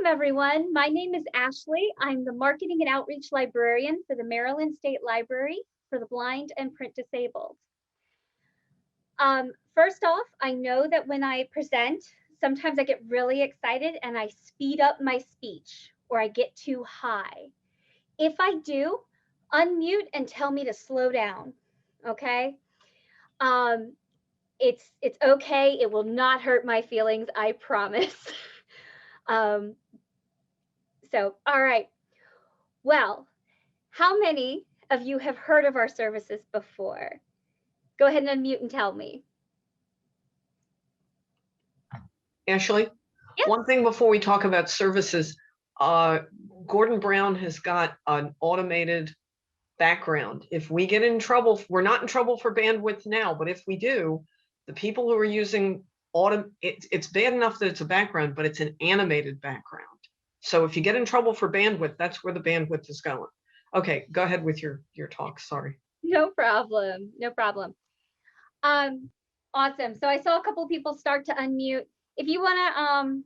Welcome, everyone. My name is Ashley. I'm the Marketing and Outreach Librarian for the Maryland State Library for the Blind and Print Disabled. First off, I know that when I present, sometimes I get really excited and I speed up my speech or I get too high. If I do, unmute and tell me to slow down, okay? It's okay. It will not hurt my feelings, I promise. All right. Well, how many of you have heard of our services before? Go ahead and unmute and tell me. Ashley, Yes. One thing before we talk about services, Gordon Brown has got an automated background. If we get in trouble, we're not in trouble for bandwidth now, but if we do, the people who are using it's bad enough that it's a background, but it's an animated background. So if you get in trouble for bandwidth, that's where the bandwidth is going. Okay, go ahead with your talk. Sorry. No problem. No problem. Awesome. So I saw a couple of people start to unmute. If you want to,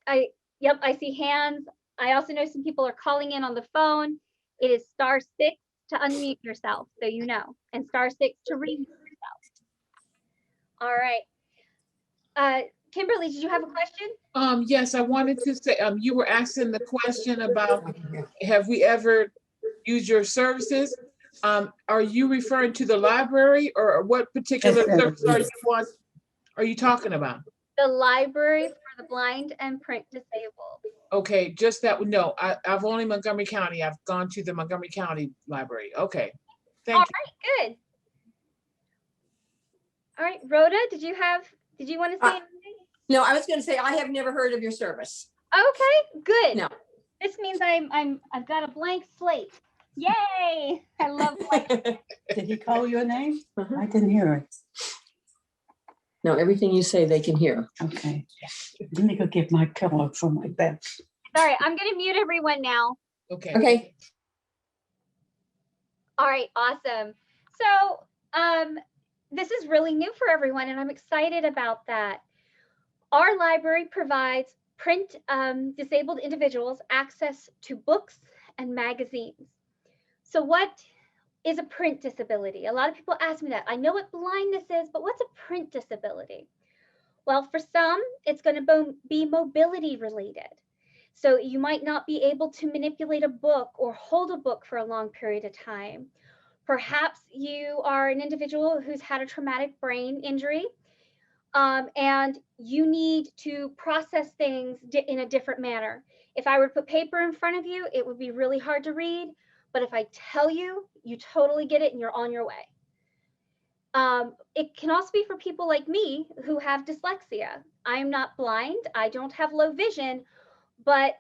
I see hands. I also know some people are calling in on the phone. It is *6 to unmute yourself, so you know, and *6 to remute yourself. All right. Kimberly, did you have a question? Yes, I wanted to say, you were asking the question about, have we ever used your services? Are you referring to the library, or what particular service are you talking about? The library for the blind and print disabled. Okay, just that. No, I've only Montgomery County. I've gone to the Montgomery County Library. Okay, thank you. All right, good. All right, Rhoda, did you want to say anything? No, I was going to say I have never heard of your service. Okay, good. No. This means I've got a blank slate. Yay! I love blank. Did he call your name? I didn't hear it. No, everything you say they can hear. Okay. Let me go get my pillow from my bed. All right, I'm going to mute everyone now. Okay. Okay. All right, awesome. So this is really new for everyone, and I'm excited about that. Our library provides print disabled individuals access to books and magazines. So what is a print disability? A lot of people ask me that. I know what blindness is, but what's a print disability? Well, for some, it's going to be mobility related. So you might not be able to manipulate a book or hold a book for a long period of time. Perhaps you are an individual who's had a traumatic brain injury, and you need to process things in a different manner. If I were to put paper in front of you, it would be really hard to read. But if I tell you, you totally get it and you're on your way. It can also be for people like me who have dyslexia. I am not blind. I don't have low vision, but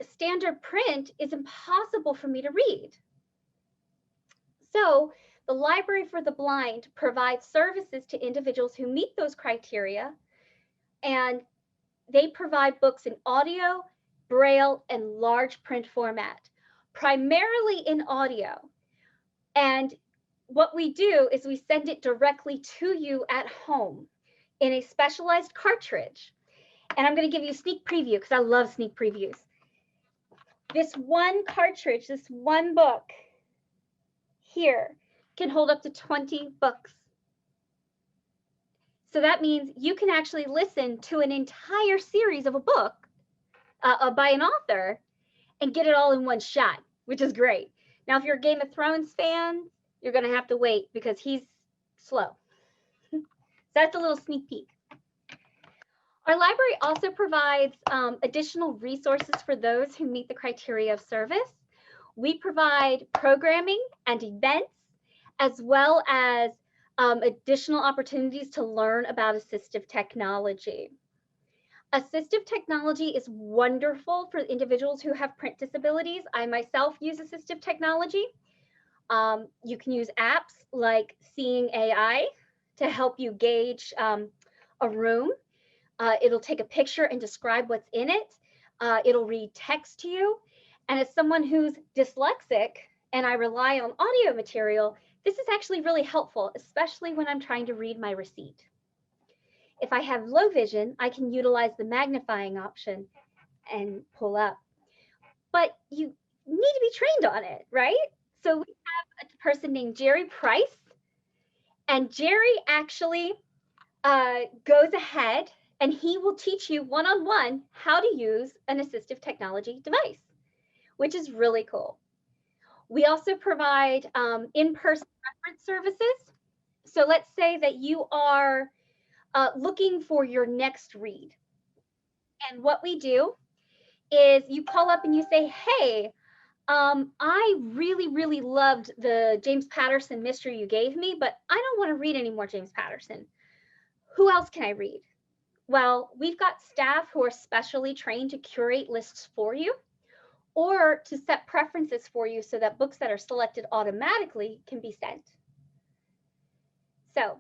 standard print is impossible for me to read. So the Library for the Blind provides services to individuals who meet those criteria, and they provide books in audio, braille, and large print format, primarily in audio. And what we do is we send it directly to you at home in a specialized cartridge. And I'm going to give you a sneak preview because I love sneak previews. This one cartridge, this one book here can hold up to 20 books. So that means you can actually listen to an entire series of a book by an author and get it all in one shot, which is great. Now, if you're a Game of Thrones fan, you're going to have to wait because he's slow. So that's a little sneak peek. Our library also provides additional resources for those who meet the criteria of service. We provide programming and events, as well as additional opportunities to learn about assistive technology. Assistive technology is wonderful for individuals who have print disabilities. I myself use assistive technology. You can use apps like Seeing AI to help you gauge a room. It'll take a picture and describe what's in it. It'll read text to you. And as someone who's dyslexic and I rely on audio material, this is actually really helpful, especially when I'm trying to read my receipt. If I have low vision, I can utilize the magnifying option and pull up. But you need to be trained on it, right? So we have a person named Jerry Price, and Jerry actually goes ahead and he will teach you one-on-one how to use an assistive technology device, which is really cool. We also provide in-person reference services. So let's say that you are looking for your next read. And what we do is you call up and you say, hey, I really, really loved the James Patterson mystery you gave me, but I don't want to read any more James Patterson. Who else can I read? Well, we've got staff who are specially trained to curate lists for you or to set preferences for you so that books that are selected automatically can be sent. So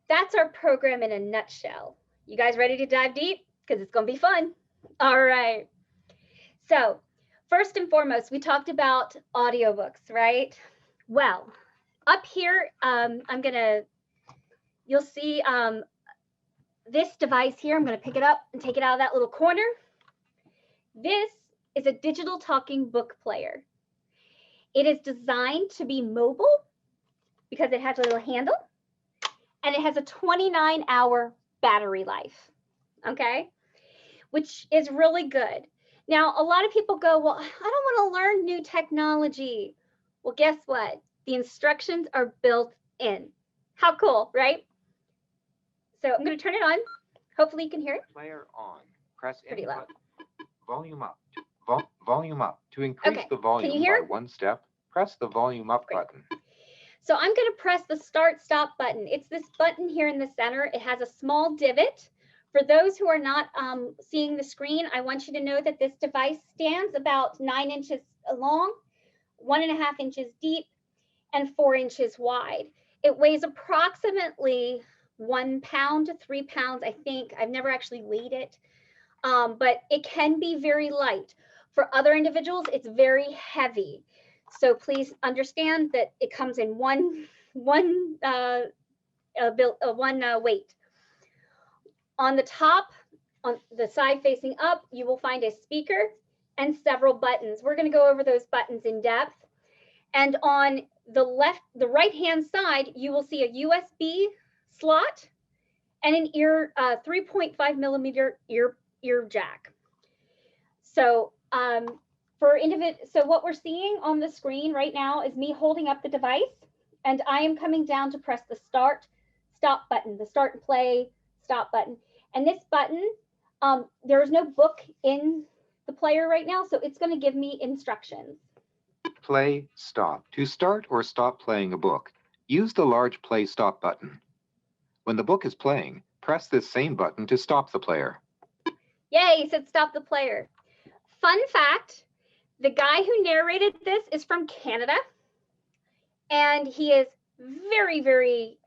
that's our program in a nutshell. You guys ready to dive deep? Because it's going to be fun. All right. So first and foremost, we talked about audiobooks, right? Well, up here, you'll see this device here. I'm going to pick it up and take it out of that little corner. This is a digital talking book player. It is designed to be mobile because it has a little handle and it has a 29-hour battery life, okay? Which is really good. Now, a lot of people go, well, I don't want to learn new technology. Well, guess what? The instructions are built in. How cool, right? So I'm going to turn it on. Hopefully you can hear it. Player on. Press Pretty any loud. button. Volume up. Volume up. To increase Okay, the can volume you hear by it? one step, press the volume up Great. button. So I'm going to press the start stop button. It's this button here in the center. It has a small divot. For those who are not seeing the screen, I want you to know that this device stands about 9 inches long, 1.5 inches deep, and 4 inches wide. It weighs approximately 1 pound to 3 pounds, I think. I've never actually weighed it, but it can be very light. For other individuals, it's very heavy. So please understand that it comes in one weight. On the top, on the side facing up, you will find a speaker and several buttons. We're going to go over those buttons in depth. And on the right-hand side, you will see a USB slot and an 3.5 millimeter ear jack. So so what we're seeing on the screen right now is me holding up the device, and I am coming down to press the start, stop button, the start and play, stop button. And this button, there is no book in the player right now, so it's going to give me instructions. Play, stop. To start or stop playing a book, use the large play stop button. When the book is playing, press this same button to stop the player. Yay, he said stop the player. Fun fact, the guy who narrated this is from Canada, and he is very, very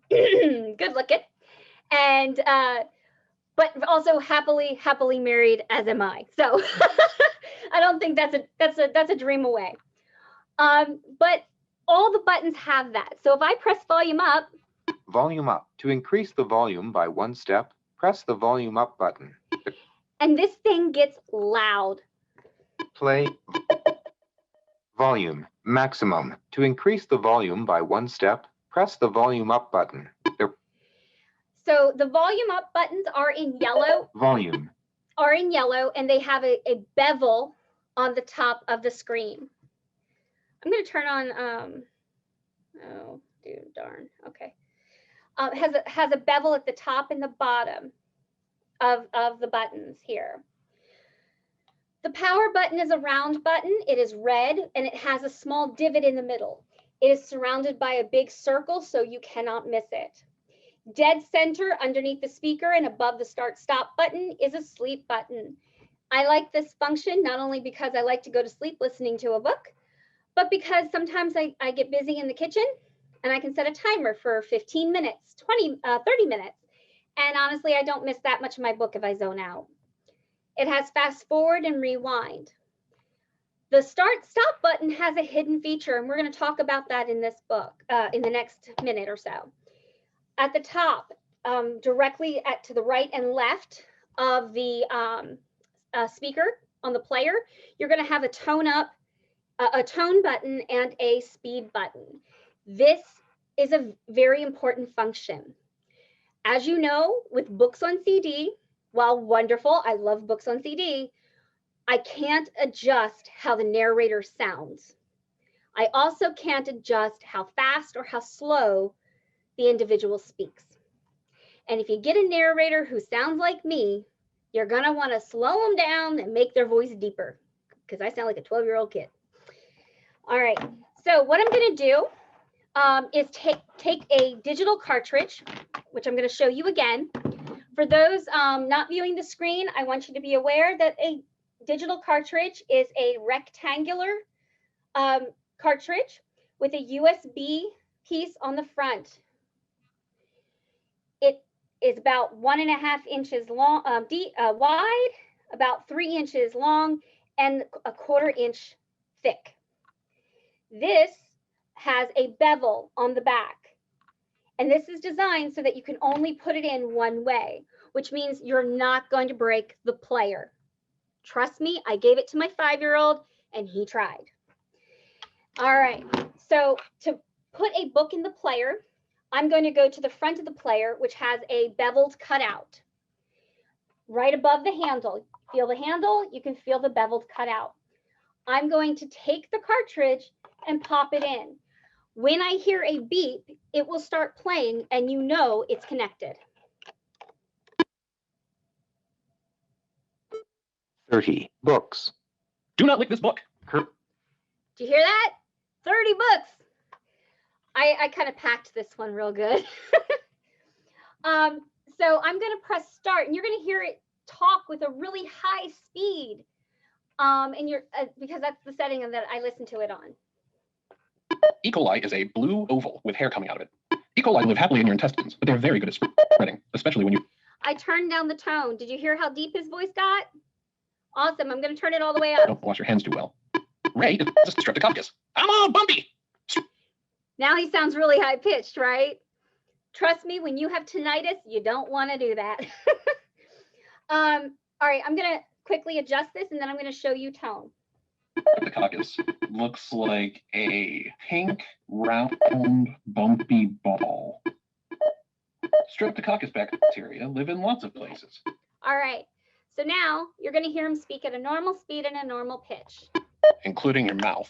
good looking, and but also happily married, as am I. So I don't think that's a dream away. But all the buttons have that. So if I press volume up. Volume up. To increase the volume by one step, press the volume up button. And this thing gets loud. Play. Volume. Maximum. To increase the volume by one step, press the volume up button. So the volume up buttons are in yellow. Volume. Are in yellow, and they have a bevel on the top of the screen. I'm going to turn on, oh, dude, darn, okay. Has a bevel at the top and the bottom of the buttons here. The power button is a round button. It is red, and it has a small divot in the middle. It is surrounded by a big circle, so you cannot miss it. Dead center underneath the speaker and above the start stop button is a sleep button. I like this function not only because I like to go to sleep listening to a book, but because sometimes I get busy in the kitchen and I can set a timer for 15 minutes, 30 minutes. And honestly, I don't miss that much of my book if I zone out. It has fast forward and rewind. The start stop button has a hidden feature, and we're going to talk about that in this book in the next minute or so. At the top, directly to the right and left of the speaker on the player, you're going to have a tone up, a tone button, and a speed button. This is a very important function. As you know, with books on CD, while wonderful, I love books on CD, I can't adjust how the narrator sounds. I also can't adjust how fast or how slow the individual speaks. And if you get a narrator who sounds like me, you're gonna wanna slow them down and make their voice deeper, because I sound like a 12-year-old kid. All right, so what I'm gonna do is take a digital cartridge, which I'm gonna show you again. For those not viewing the screen, I want you to be aware that a digital cartridge is a rectangular cartridge with a USB piece on the front. It is about 1.5 inches long, wide, about 3 inches long, and a 1/4 inch thick. This has a bevel on the back. And this is designed so that you can only put it in one way, which means you're not going to break the player. Trust me, I gave it to my 5-year-old and he tried. All right, so to put a book in the player, I'm going to go to the front of the player, which has a beveled cutout. Right above the handle, feel the handle, you can feel the beveled cutout. I'm going to take the cartridge and pop it in. When I hear a beep, it will start playing and you know it's connected. 30 books. Do not lick this book. Did you hear that? 30 books. I kind of packed this one real good. So I'm going to press start and you're going to hear it talk with a really high speed. And you're because that's the setting that I listen to it on. E. coli is a blue oval with hair coming out of it. E. coli live happily in your intestines, but they're very good at spreading, especially when you... I turned down the tone. Did you hear how deep his voice got? Awesome. I'm going to turn it all the way up. don't wash your hands too well. Ray is a streptococcus. I'm all bumpy. Now he sounds really high pitched, right? Trust me, when you have tinnitus, you don't want to do that. All right, I'm going to quickly adjust this and then I'm going to show you tone. Streptococcus looks like a pink, round, bumpy ball. Streptococcus bacteria live in lots of places. All right, so now you're going to hear him speak at a normal speed and a normal pitch. Including your mouth.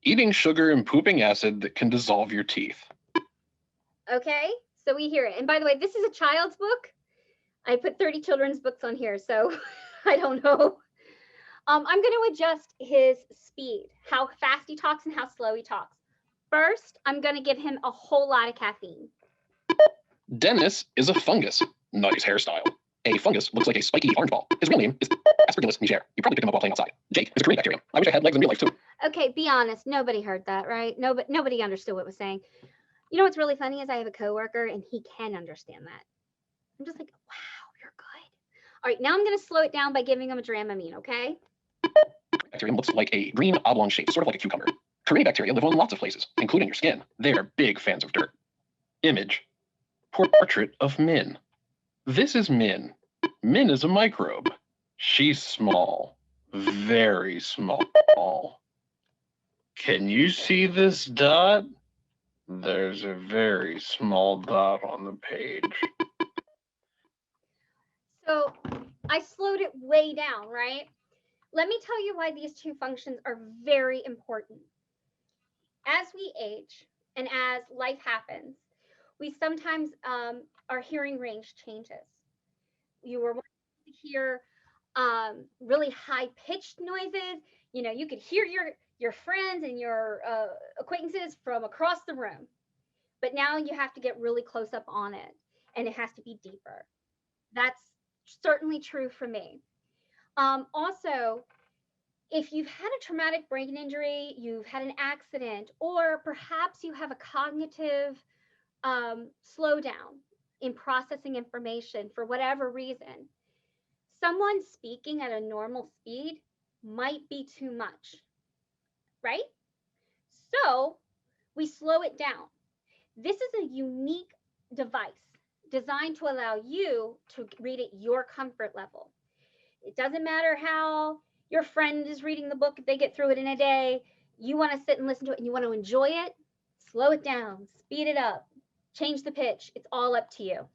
Eating sugar and pooping acid that can dissolve your teeth. Okay, so we hear it. And by the way, this is a child's book. I put 30 children's books on here, so I don't know. I'm going to adjust his speed, how fast he talks and how slow he talks. First, I'm going to give him a whole lot of caffeine. Dennis is a fungus. Nice hairstyle. A fungus looks like a spiky orange ball. His real name is Aspergillus niger. You probably picked him up while playing outside. Jake is a Korean bacterium. I wish I had legs in real life too. Okay, be honest. Nobody heard that, right? Nobody understood what it was saying. You know what's really funny is I have a coworker and he can understand that. I'm just like, wow, you're good. All right, now I'm going to slow it down by giving him a Dramamine, okay? Bacterium looks like a green oblong shape, sort of like a cucumber. Korean bacteria live on lots of places, including your skin. They are big fans of dirt. Image. Portrait of Min. This is Min. Min is a microbe. She's small. Very small. Can you see this dot? There's a very small dot on the page. So I slowed it way down, right? Let me tell you why these two functions are very important. As we age and as life happens, we sometimes our hearing range changes. You were wanting to hear really high-pitched noises. You know, you could hear your friends and your acquaintances from across the room. But now you have to get really close up on it, and it has to be deeper. That's certainly true for me. Also, if you've had a traumatic brain injury, you've had an accident, or perhaps you have a cognitive slowdown in processing information for whatever reason, someone speaking at a normal speed might be too much, right? So we slow it down. This is a unique device designed to allow you to read at your comfort level. It doesn't matter how your friend is reading the book, if they get through it in a day, you want to sit and listen to it and you want to enjoy it, slow it down, speed it up, change the pitch. It's all up to you.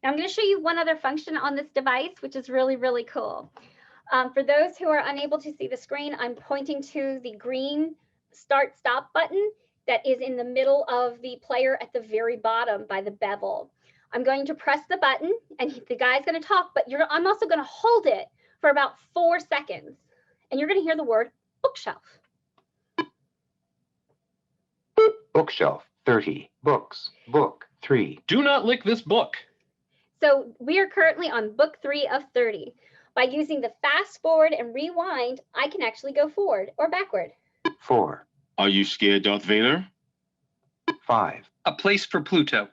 Now I'm going to show you one other function on this device, which is really, really cool. For those who are unable to see the screen, I'm pointing to the green start stop button that is in the middle of the player at the very bottom by the bevel. I'm going to press the button and the guy's going to talk, but I'm also going to hold it for about 4 seconds. And you're going to hear the word bookshelf. Bookshelf 30. Books. Book 3. Do not lick this book. So we are currently on book 3 of 30. By using the fast forward and rewind, I can actually go forward or backward. 4. Are you scared, Darth Vader? 5. A place for Pluto.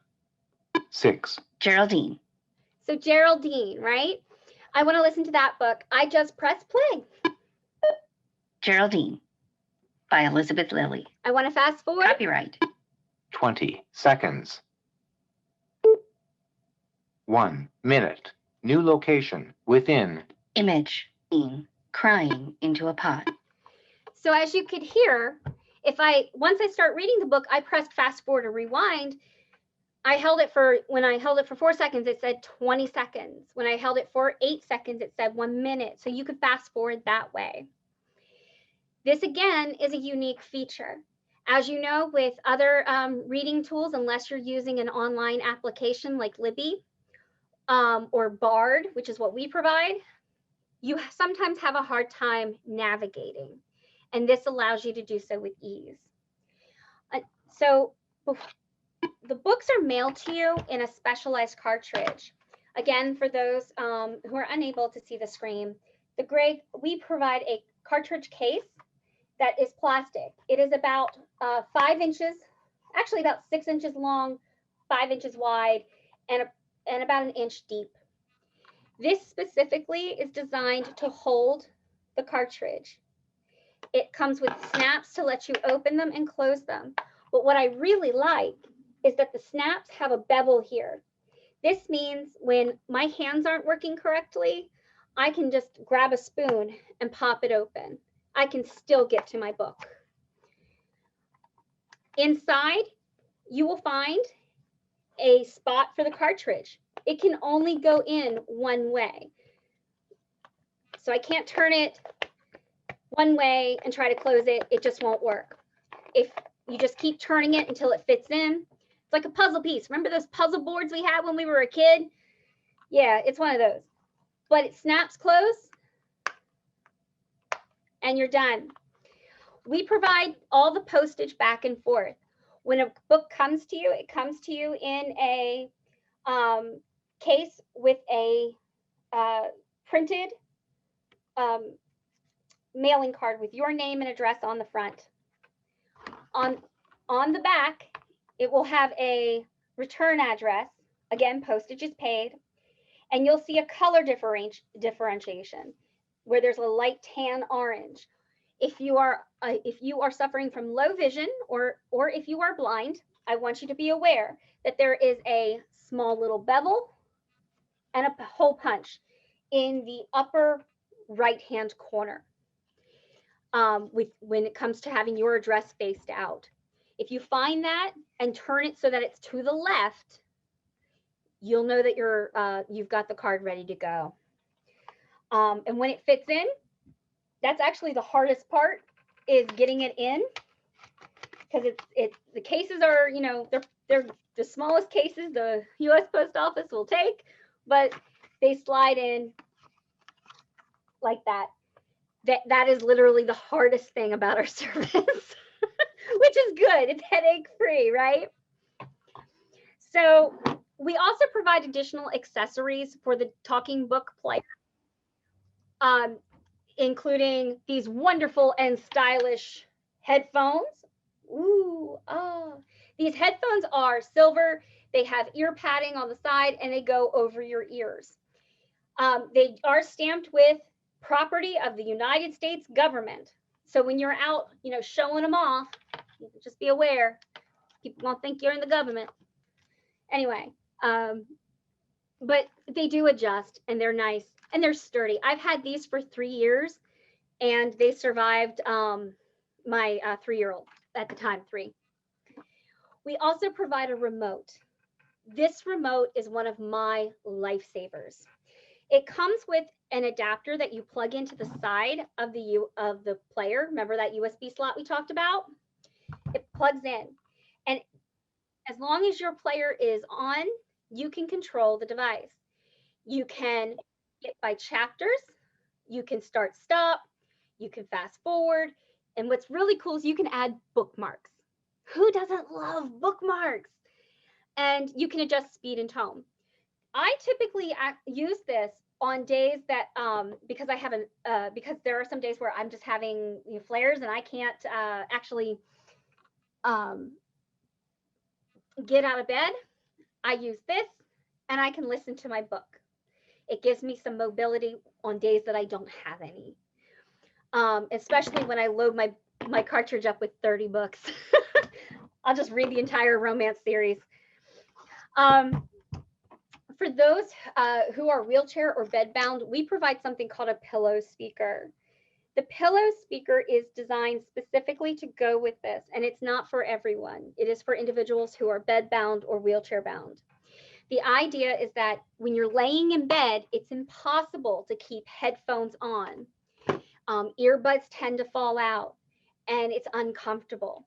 6. Geraldine. So Geraldine, right? I want to listen to that book. I just press play. Geraldine by Elizabeth Lilly. I want to fast forward. Copyright. 20 seconds. 1 minute. New location within. Image. Crying into a pot. So as you could hear, once I start reading the book, I pressed fast forward or rewind. When I held it for 4 seconds, it said 20 seconds. When I held it for 8 seconds, it said 1 minute. So you could fast forward that way. This again is a unique feature. As you know, with other reading tools, unless you're using an online application like Libby or Bard, which is what we provide, you sometimes have a hard time navigating. And this allows you to do so with ease. So the books are mailed to you in a specialized cartridge. Again, for those who are unable to see the screen, we provide a cartridge case that is plastic. It is about 5 inches, actually about 6 inches long, 5 inches wide, and about 1 inch deep. This specifically is designed to hold the cartridge. It comes with snaps to let you open them and close them. But what I really like is that the snaps have a bevel here. This means when my hands aren't working correctly, I can just grab a spoon and pop it open. I can still get to my book. Inside, you will find a spot for the cartridge. It can only go in one way. So I can't turn it one way and try to close it. It just won't work. If you just keep turning it until it fits in, it's like a puzzle piece. Remember those puzzle boards we had when we were a kid? Yeah, it's one of those. But it snaps close and you're done. We provide all the postage back and forth. When a book comes to you, it comes to you in a case with a printed mailing card with your name and address on the front. On the back, it will have a return address. Again, postage is paid. And you'll see a color differentiation where there's a light tan orange. If you are suffering from low vision or if you are blind, I want you to be aware that there is a small little bevel and a hole punch in the upper right-hand corner when it comes to having your address faced out. If you find that and turn it so that it's to the left, you'll know that you've got the card ready to go. And when it fits in, that's actually the hardest part, is getting it in, because the cases are, they're the smallest cases the U.S. Post Office will take, but they slide in like that. That is literally the hardest thing about our service, which is good. It's headache free, right? So we also provide additional accessories for the talking book player, including these wonderful and stylish headphones. Ooh, oh. These headphones are silver. They have ear padding on the side and they go over your ears. They are stamped with property of the United States government. So when you're out, showing them off, just be aware. People won't think you're in the government. Anyway, but they do adjust and they're nice. and they're sturdy. I've had these for 3 years, and they survived my 3-year-old at the time, 3. We also provide a remote. This remote is one of my lifesavers. It comes with an adapter that you plug into the side of the player. Remember that USB slot we talked about? It plugs in. And as long as your player is on, you can control the device. You can get by chapters, you can start stop, you can fast forward, and what's really cool is you can add bookmarks. Who doesn't love bookmarks? And you can adjust speed and tone. I typically use this on days that because because there are some days where I'm just having flares and I can't actually get out of bed. I use this and I can listen to my book. It gives me some mobility on days that I don't have any, especially when I load my cartridge up with 30 books. I'll just read the entire romance series. For those who are wheelchair or bedbound, we provide something called a pillow speaker. The pillow speaker is designed specifically to go with this, and it's not for everyone. It is for individuals who are bedbound or wheelchair bound. The idea is that when you're laying in bed, it's impossible to keep headphones on. Earbuds tend to fall out, and it's uncomfortable.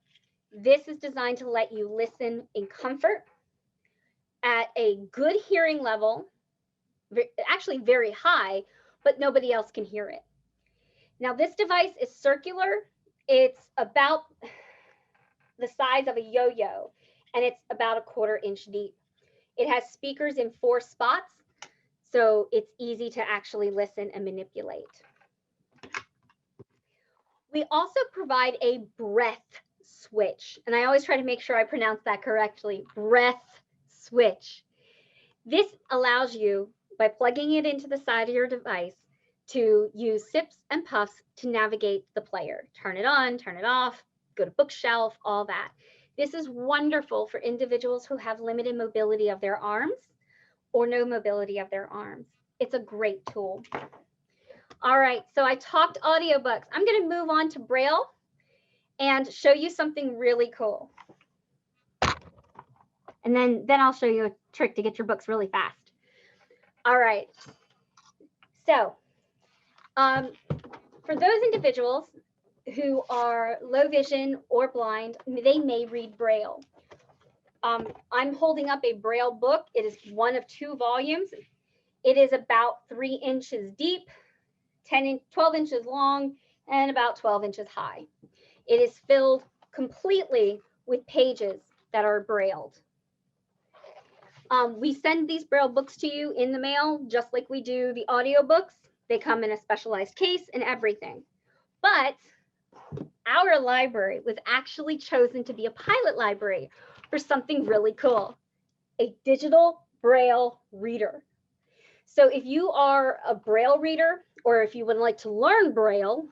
This is designed to let you listen in comfort at a good hearing level, actually very high, but nobody else can hear it. Now, this device is circular. It's about the size of a yo-yo, and it's about a 1/4 inch deep. It has speakers in 4 spots, so it's easy to actually listen and manipulate. We also provide a breath switch, and I always try to make sure I pronounce that correctly, breath switch. This allows you, by plugging it into the side of your device, to use sips and puffs to navigate the player. Turn it on, turn it off, go to bookshelf, all that. This is wonderful for individuals who have limited mobility of their arms or no mobility of their arms. It's a great tool. All right, so I talked audiobooks. I'm going to move on to Braille and show you something really cool. And then I'll show you a trick to get your books really fast. All right. So for those individuals who are low vision or blind, they may read Braille. I'm holding up a Braille book. It is one of 2 volumes. It is about 3 inches deep, 12 inches long, and about 12 inches high. It is filled completely with pages that are brailled. We send these Braille books to you in the mail, just like we do the audiobooks. They come in a specialized case and everything. But our library was actually chosen to be a pilot library for something really cool, a digital Braille reader. So if you are a Braille reader, or if you would like to learn Braille,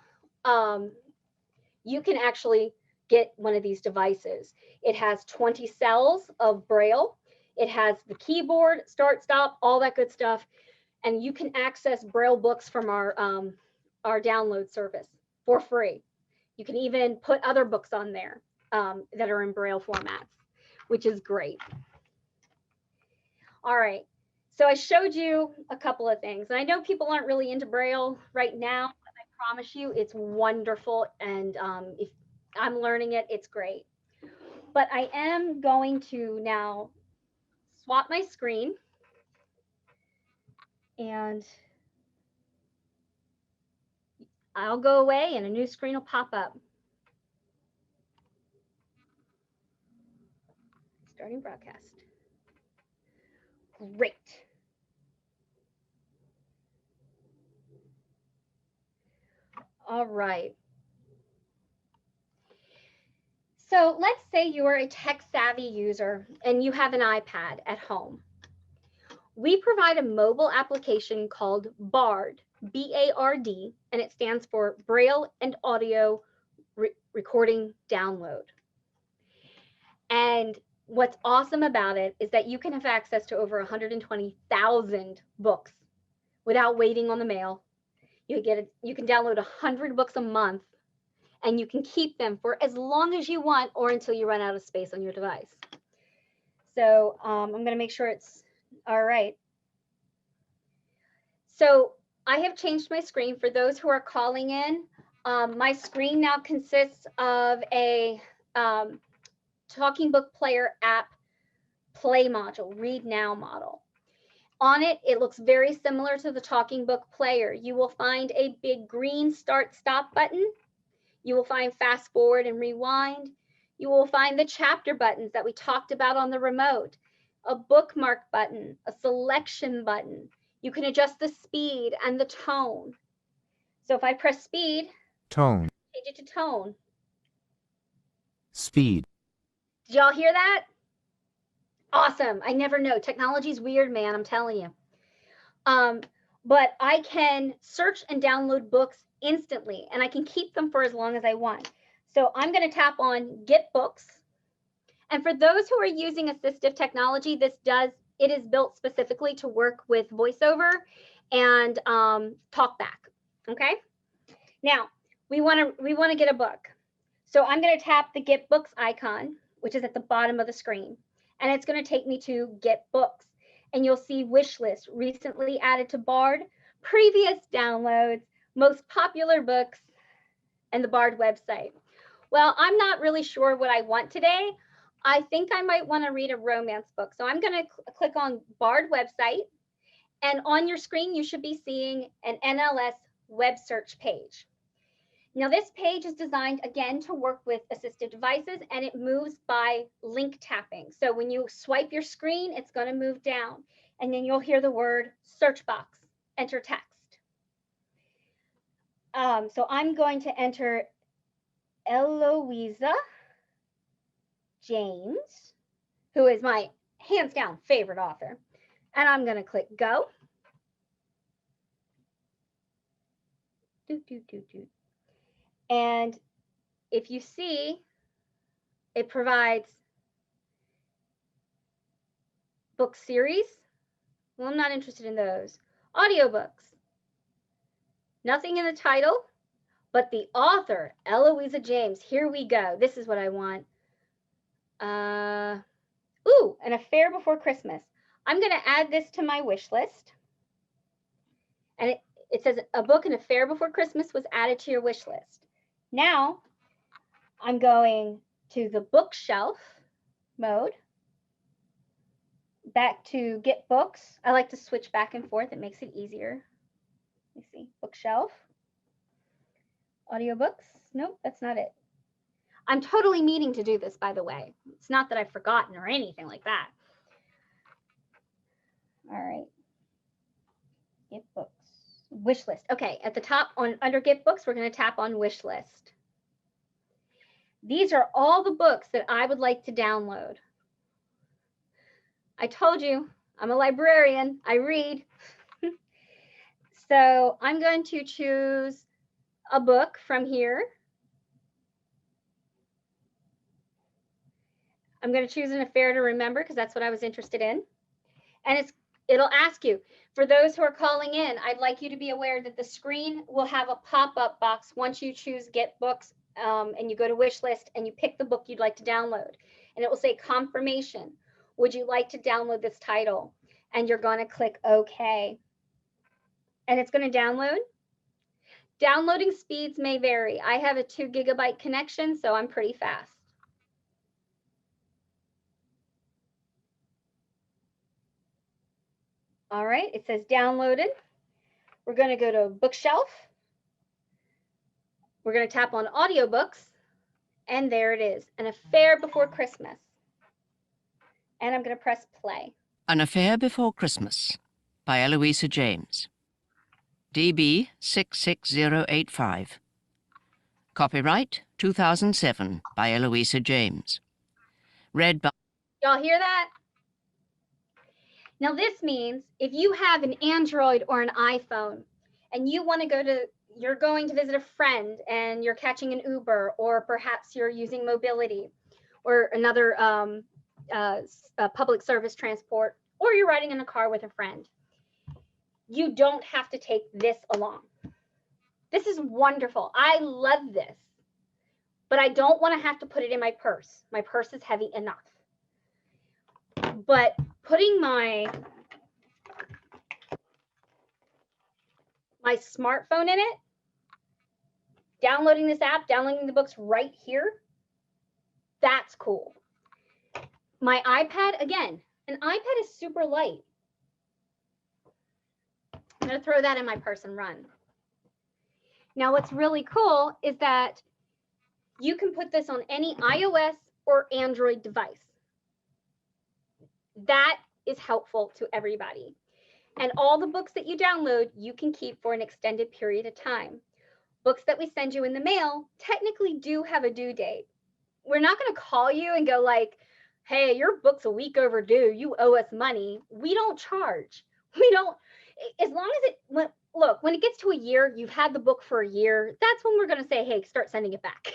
you can actually get one of these devices. It has 20 cells of Braille. It has the keyboard, start, stop, all that good stuff. And you can access Braille books from our download service for free. You can even put other books on there that are in Braille formats, which is great. All right, so I showed you a couple of things. And I know people aren't really into Braille right now, but I promise you it's wonderful. And if I'm learning it, it's great. But I am going to now swap my screen. And I'll go away and a new screen will pop up. Starting broadcast. Great. All right. So let's say you are a tech-savvy user and you have an iPad at home. We provide a mobile application called BARD, B-A-R-D, and it stands for Braille and Audio Recording Download. And what's awesome about it is that you can have access to over 120,000 books without waiting on the mail. You can download 100 books a month, and you can keep them for as long as you want or until you run out of space on your device. So I'm going to make sure it's all right. So I have changed my screen for those who are calling in. My screen now consists of a Talking Book Player app play module, read now model. On it, it looks very similar to the Talking Book Player. You will find a big green start stop button. You will find fast forward and rewind. You will find the chapter buttons that we talked about on the remote, a bookmark button, a selection button. You can adjust the speed and the tone. So if I press speed, Tone. change it to tone. Speed. Did y'all hear that? Awesome. I never know. Technology's weird, man. I'm telling you. But I can search and download books instantly, and I can keep them for as long as I want. So I'm going to tap on Get Books. And for those who are using assistive technology, it is built specifically to work with VoiceOver and TalkBack. Okay. Now we want to get a book. So I'm going to tap the Get Books icon, which is at the bottom of the screen, and it's going to take me to Get Books. And you'll see wish list, recently added to Bard, previous downloads, most popular books, and the Bard website. Well, I'm not really sure what I want today. I think I might want to read a romance book. So I'm going to click on Bard website, and on your screen, you should be seeing an NLS web search page. Now this page is designed again to work with assistive devices, and it moves by link tapping. So when you swipe your screen, it's going to move down, and then you'll hear the word search box, enter text. So I'm going to enter Eloisa James, who is my hands down favorite author. And I'm going to click go. And if you see, it provides book series. Well, I'm not interested in those. Audiobooks. Nothing in the title, but the author, Eloisa James. Here we go. This is what I want. Ooh, An Affair Before Christmas. I'm going to add this to my wish list. And it says a book, An Affair Before Christmas, was added to your wish list. Now I'm going to the bookshelf mode, back to Get Books. I like to switch back and forth. It makes it easier. Let me see, bookshelf, audiobooks. Nope, that's not it. I'm totally meaning to do this, by the way. It's not that I've forgotten or anything like that. All right. Get Books. Wish list. Okay, at the top under Get Books, we're going to tap on Wish List. These are all the books that I would like to download. I told you, I'm a librarian. I read. So I'm going to choose a book from here. I'm going to choose An Affair to Remember because that's what I was interested in. And it'll ask you, for those who are calling in, I'd like you to be aware that the screen will have a pop-up box once you choose Get Books and you go to wish list and you pick the book you'd like to download. And it will say confirmation. Would you like to download this title? And you're going to click OK. And it's going to download. Downloading speeds may vary. I have a 2 GB connection, so I'm pretty fast. All right, it says downloaded. We're going to go to bookshelf. We're going to tap on audiobooks, and there it is, An Affair Before Christmas. And I'm going to press play. An Affair Before Christmas by Eloisa James. DB 66085. Copyright 2007 by Eloisa James. Read by... Y'all hear that? Now this means if you have an Android or an iPhone and you want to you're going to visit a friend and you're catching an Uber, or perhaps you're using mobility or another public service transport, or you're riding in a car with a friend, you don't have to take this along. This is wonderful. I love this, but I don't want to have to put it in my purse. My purse is heavy enough. But putting my smartphone in it, downloading this app, downloading the books right here, that's cool. My iPad, again, an iPad is super light. I'm going to throw that in my purse and run. Now, what's really cool is that you can put this on any iOS or Android device. That is helpful to everybody. And all the books that you download, you can keep for an extended period of time. Books that we send you in the mail technically do have a due date. We're not going to call you and go like, hey, your book's a week overdue, you owe us money. We don't charge. We don't, as long as look, when it gets to a year, you've had the book for a year, that's when we're going to say, hey, start sending it back.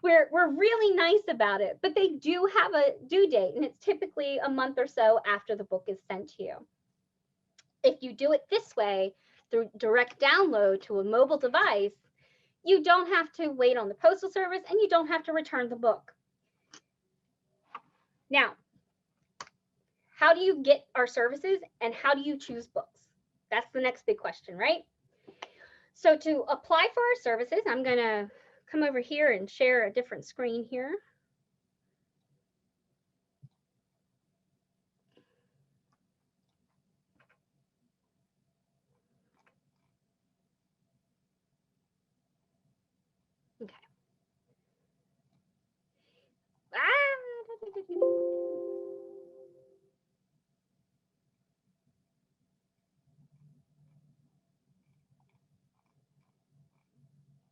We're really nice about it, but they do have a due date, and it's typically a month or so after the book is sent to you. If you do it this way, through direct download to a mobile device, you don't have to wait on the postal service and you don't have to return the book. Now, how do you get our services and how do you choose books? That's the next big question, right? So to apply for our services, I'm going to come over here and share a different screen here. Okay.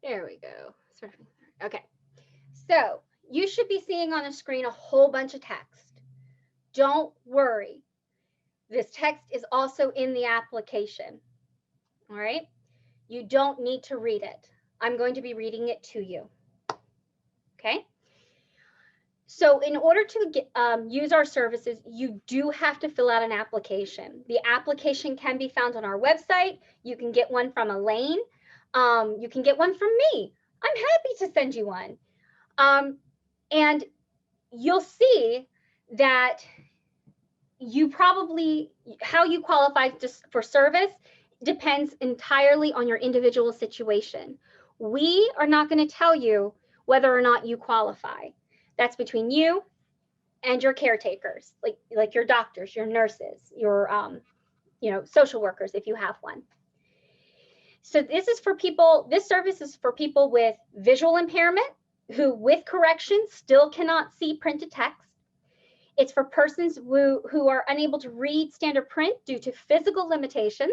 There we go. Okay. So you should be seeing on the screen a whole bunch of text. Don't worry. This text is also in the application. All right. You don't need to read it. I'm going to be reading it to you. Okay. So in order to use our services, you do have to fill out an application. The application can be found on our website. You can get one from Elaine. You can get one from me. I'm happy to send you one. And you'll see that how you qualify for service depends entirely on your individual situation. We are not going to tell you whether or not you qualify. That's between you and your caretakers, like your doctors, your nurses, your social workers if you have one. So this service is for people with visual impairment who with correction still cannot see printed text. It's for persons who are unable to read standard print due to physical limitations,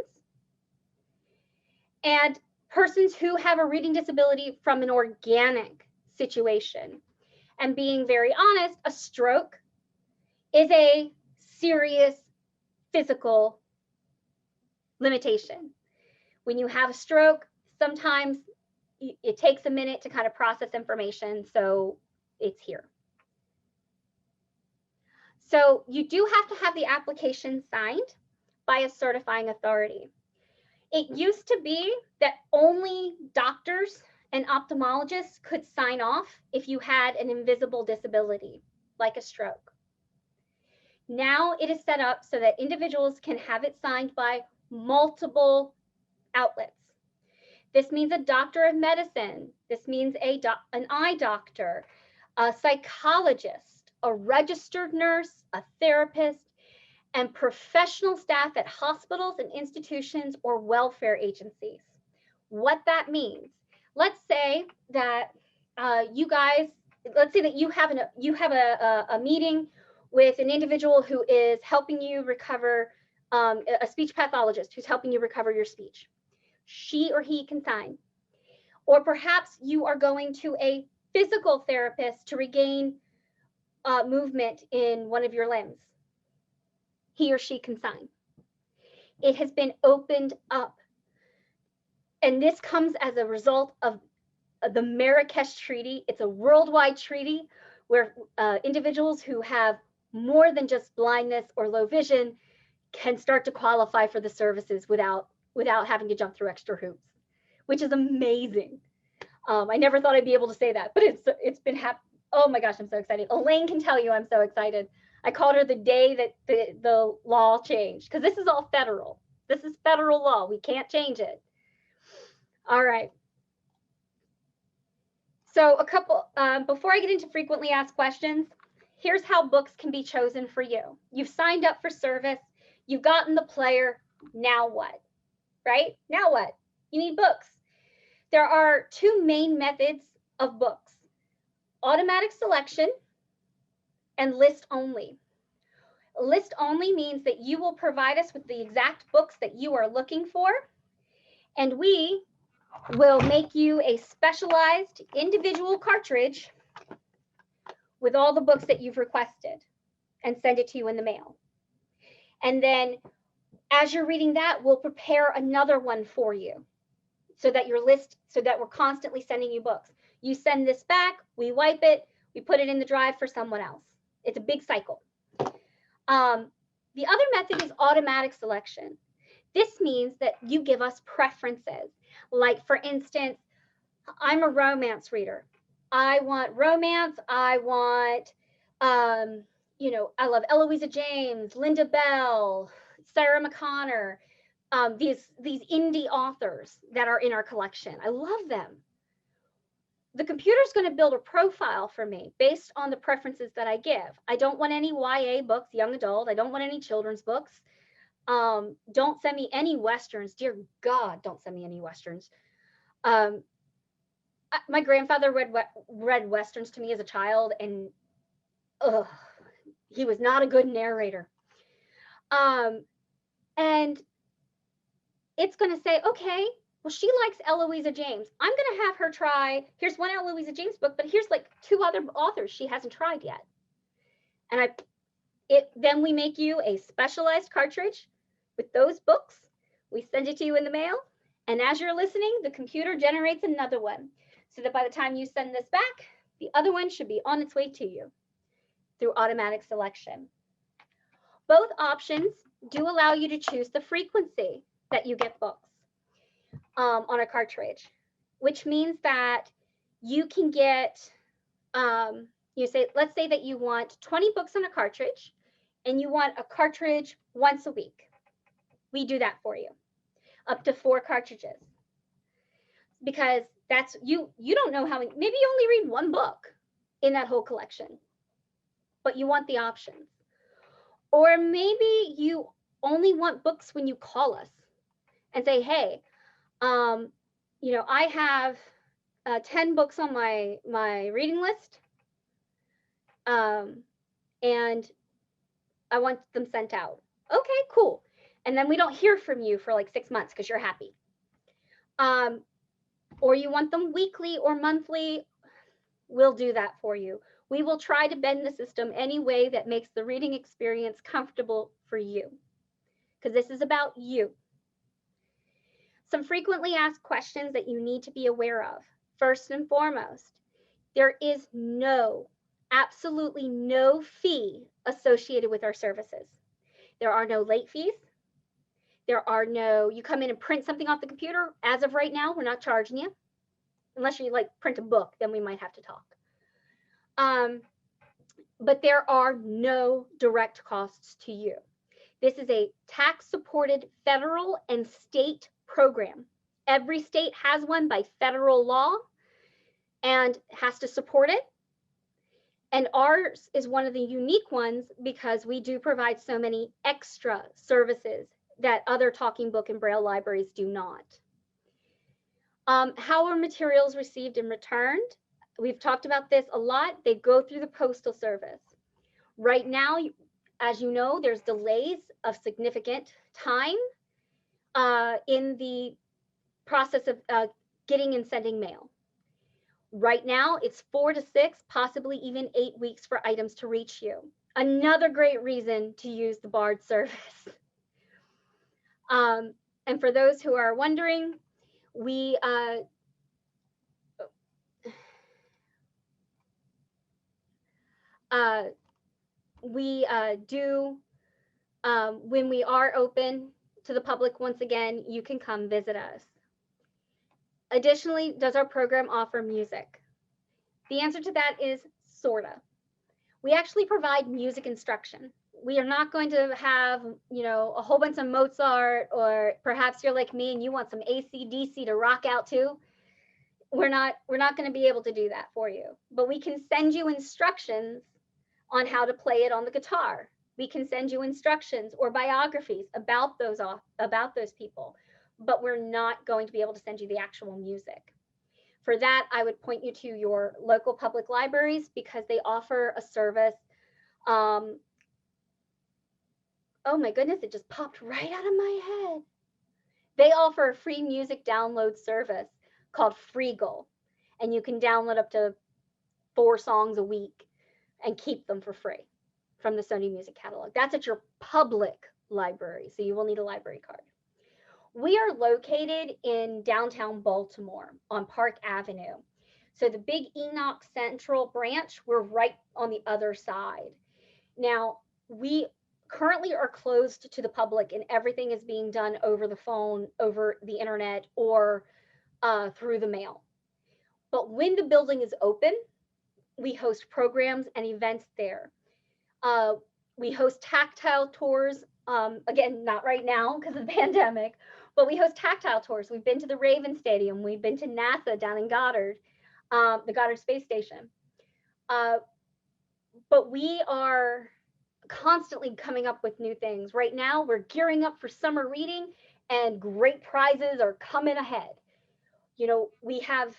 and persons who have a reading disability from an organic situation. And being very honest, a stroke is a serious physical limitation. When you have a stroke, sometimes it takes a minute to kind of process information, so it's here. So you do have to have the application signed by a certifying authority. It used to be that only doctors and ophthalmologists could sign off if you had an invisible disability, like a stroke. Now it is set up so that individuals can have it signed by multiple outlets. This means a doctor of medicine. This means an eye doctor, a psychologist, a registered nurse, a therapist, and professional staff at hospitals and institutions or welfare agencies. What that means, let's say that you have a meeting with an individual who is helping you recover, a speech pathologist who's helping you recover your speech. She or he can sign. Or perhaps you are going to a physical therapist to regain movement in one of your limbs. He or she can sign. It has been opened up. And this comes as a result of the Marrakesh Treaty. It's a worldwide treaty where individuals who have more than just blindness or low vision can start to qualify for the services without having to jump through extra hoops, which is amazing. I never thought I'd be able to say that, but it's been oh my gosh, I'm so excited. Elaine can tell you I'm so excited. I called her the day that the law changed, because this is all federal. This is federal law. We can't change it. All right. So a couple, before I get into frequently asked questions, here's how books can be chosen for you. You've signed up for service. You've gotten the player. Now what? Right? Now what? You need books. There are two main methods of books: automatic selection and list only. List only means that you will provide us with the exact books that you are looking for, and we will make you a specialized individual cartridge with all the books that you've requested and send it to you in the mail. And then as you're reading that, we'll prepare another one for you so that we're constantly sending you books. You send this back, we wipe it, we put it in the drive for someone else. It's a big cycle. The other method is automatic selection. This means that you give us preferences. Like, for instance, I'm a romance reader. I want romance. I want, I love Eloisa James, Linda Bell, Sarah McConnor, these indie authors that are in our collection. I love them. The computer's going to build a profile for me based on the preferences that I give. I don't want any YA books, young adult. I don't want any children's books. Don't send me any Westerns. Dear God, don't send me any Westerns. My grandfather read Westerns to me as a child, and he was not a good narrator. And it's going to say, okay, well, she likes Eloisa James. I'm going to have her try, here's one Eloisa James book, but here's like 2 other authors she hasn't tried yet. And then we make you a specialized cartridge with those books. We send it to you in the mail. And as you're listening, the computer generates another one, so that by the time you send this back, the other one should be on its way to you through automatic selection. Both options do allow you to choose the frequency that you get books on a cartridge, which means that you can get, let's say that you want 20 books on a cartridge and you want a cartridge once a week. We do that for you, up to 4 cartridges. Because that's, you don't know how many, maybe you only read 1 book in that whole collection, but you want the options. Or maybe you only want books when you call us and say, hey, I have 10 books on my reading list, and I want them sent out. Okay, cool. And then we don't hear from you for like 6 months because you're happy. Or you want them weekly or monthly, we'll do that for you. We will try to bend the system any way that makes the reading experience comfortable for you, because this is about you. Some frequently asked questions that you need to be aware of. First and foremost, there is absolutely no fee associated with our services. There are no late fees. You come in and print something off the computer. As of right now, we're not charging you. Unless you print a book, then we might have to talk. But there are no direct costs to you. This is a tax-supported federal and state program. Every state has one by federal law and has to support it. And ours is one of the unique ones because we do provide so many extra services that other talking book and Braille libraries do not. How are materials received and returned? We've talked about this a lot. They go through the Postal Service. Right now, as you know, there's delays of significant time in the process of getting and sending mail. Right now, it's 4 to 6, possibly even 8 weeks for items to reach you. Another great reason to use the BARD service. And for those who are wondering, we do When we are open to the public, once again, you can come visit us. Additionally, does our program offer music? The answer to that is sorta. We actually provide music instruction. We are not going to have, a whole bunch of Mozart, or perhaps you're like me and you want some AC/DC to rock out to. We're not going to be able to do that for you, but we can send you instructions on how to play it on the guitar. We can send you instructions or biographies about those people, but we're not going to be able to send you the actual music. For that, I would point you to your local public libraries because they offer a service. Oh my goodness, it just popped right out of my head. They offer a free music download service called Freegal, and you can download up to 4 songs a week and keep them for free from the Sony Music Catalog. That's at your public library, so you will need a library card. We are located in downtown Baltimore on Park Avenue. So the big Enoch Central branch, we're right on the other side. Now, we currently are closed to the public and everything is being done over the phone, over the internet, or through the mail. But when the building is open, we host programs and events there. We host tactile tours. Again, not right now because of the pandemic, but we host tactile tours. We've been to the Raven Stadium. We've been to NASA down in Goddard, the Goddard Space Station. But we are constantly coming up with new things. Right now, we're gearing up for summer reading and great prizes are coming ahead. We have,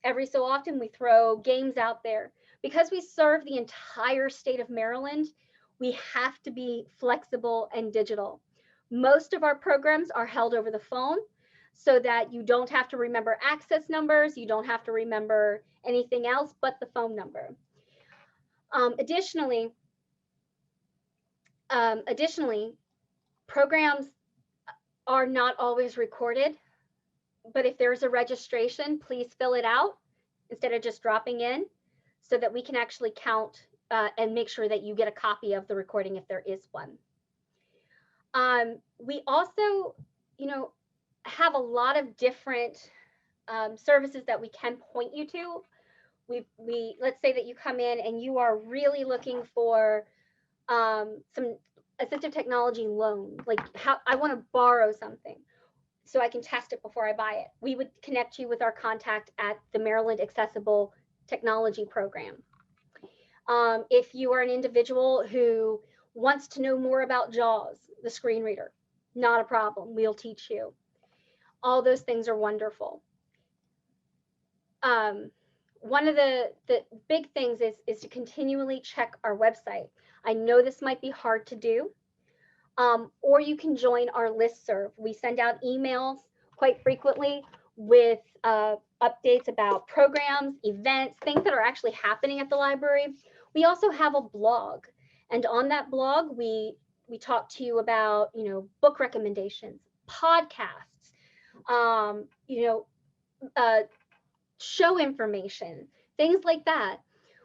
every so often, we throw games out there. Because we serve the entire state of Maryland, we have to be flexible and digital. Most of our programs are held over the phone so that you don't have to remember access numbers, you don't have to remember anything else but the phone number. Additionally, programs are not always recorded, but if there's a registration, please fill it out instead of just dropping in so that we can actually count and make sure that you get a copy of the recording if there is one. We also, have a lot of different services that we can point you to. Let's say that you come in and you are really looking for some assistive technology loan, like how I want to borrow something so I can test it before I buy it. We would connect you with our contact at the Maryland Accessible Technology Program. If you are an individual who wants to know more about JAWS, the screen reader, not a problem. We'll teach you. All those things are wonderful. One of the big things is to continually check our website. I know this might be hard to do, or you can join our listserv. We send out emails quite frequently with updates about programs, events, things that are actually happening at the library. We also have a blog, and on that blog, we talk to you about, book recommendations, podcasts, show information, things like that.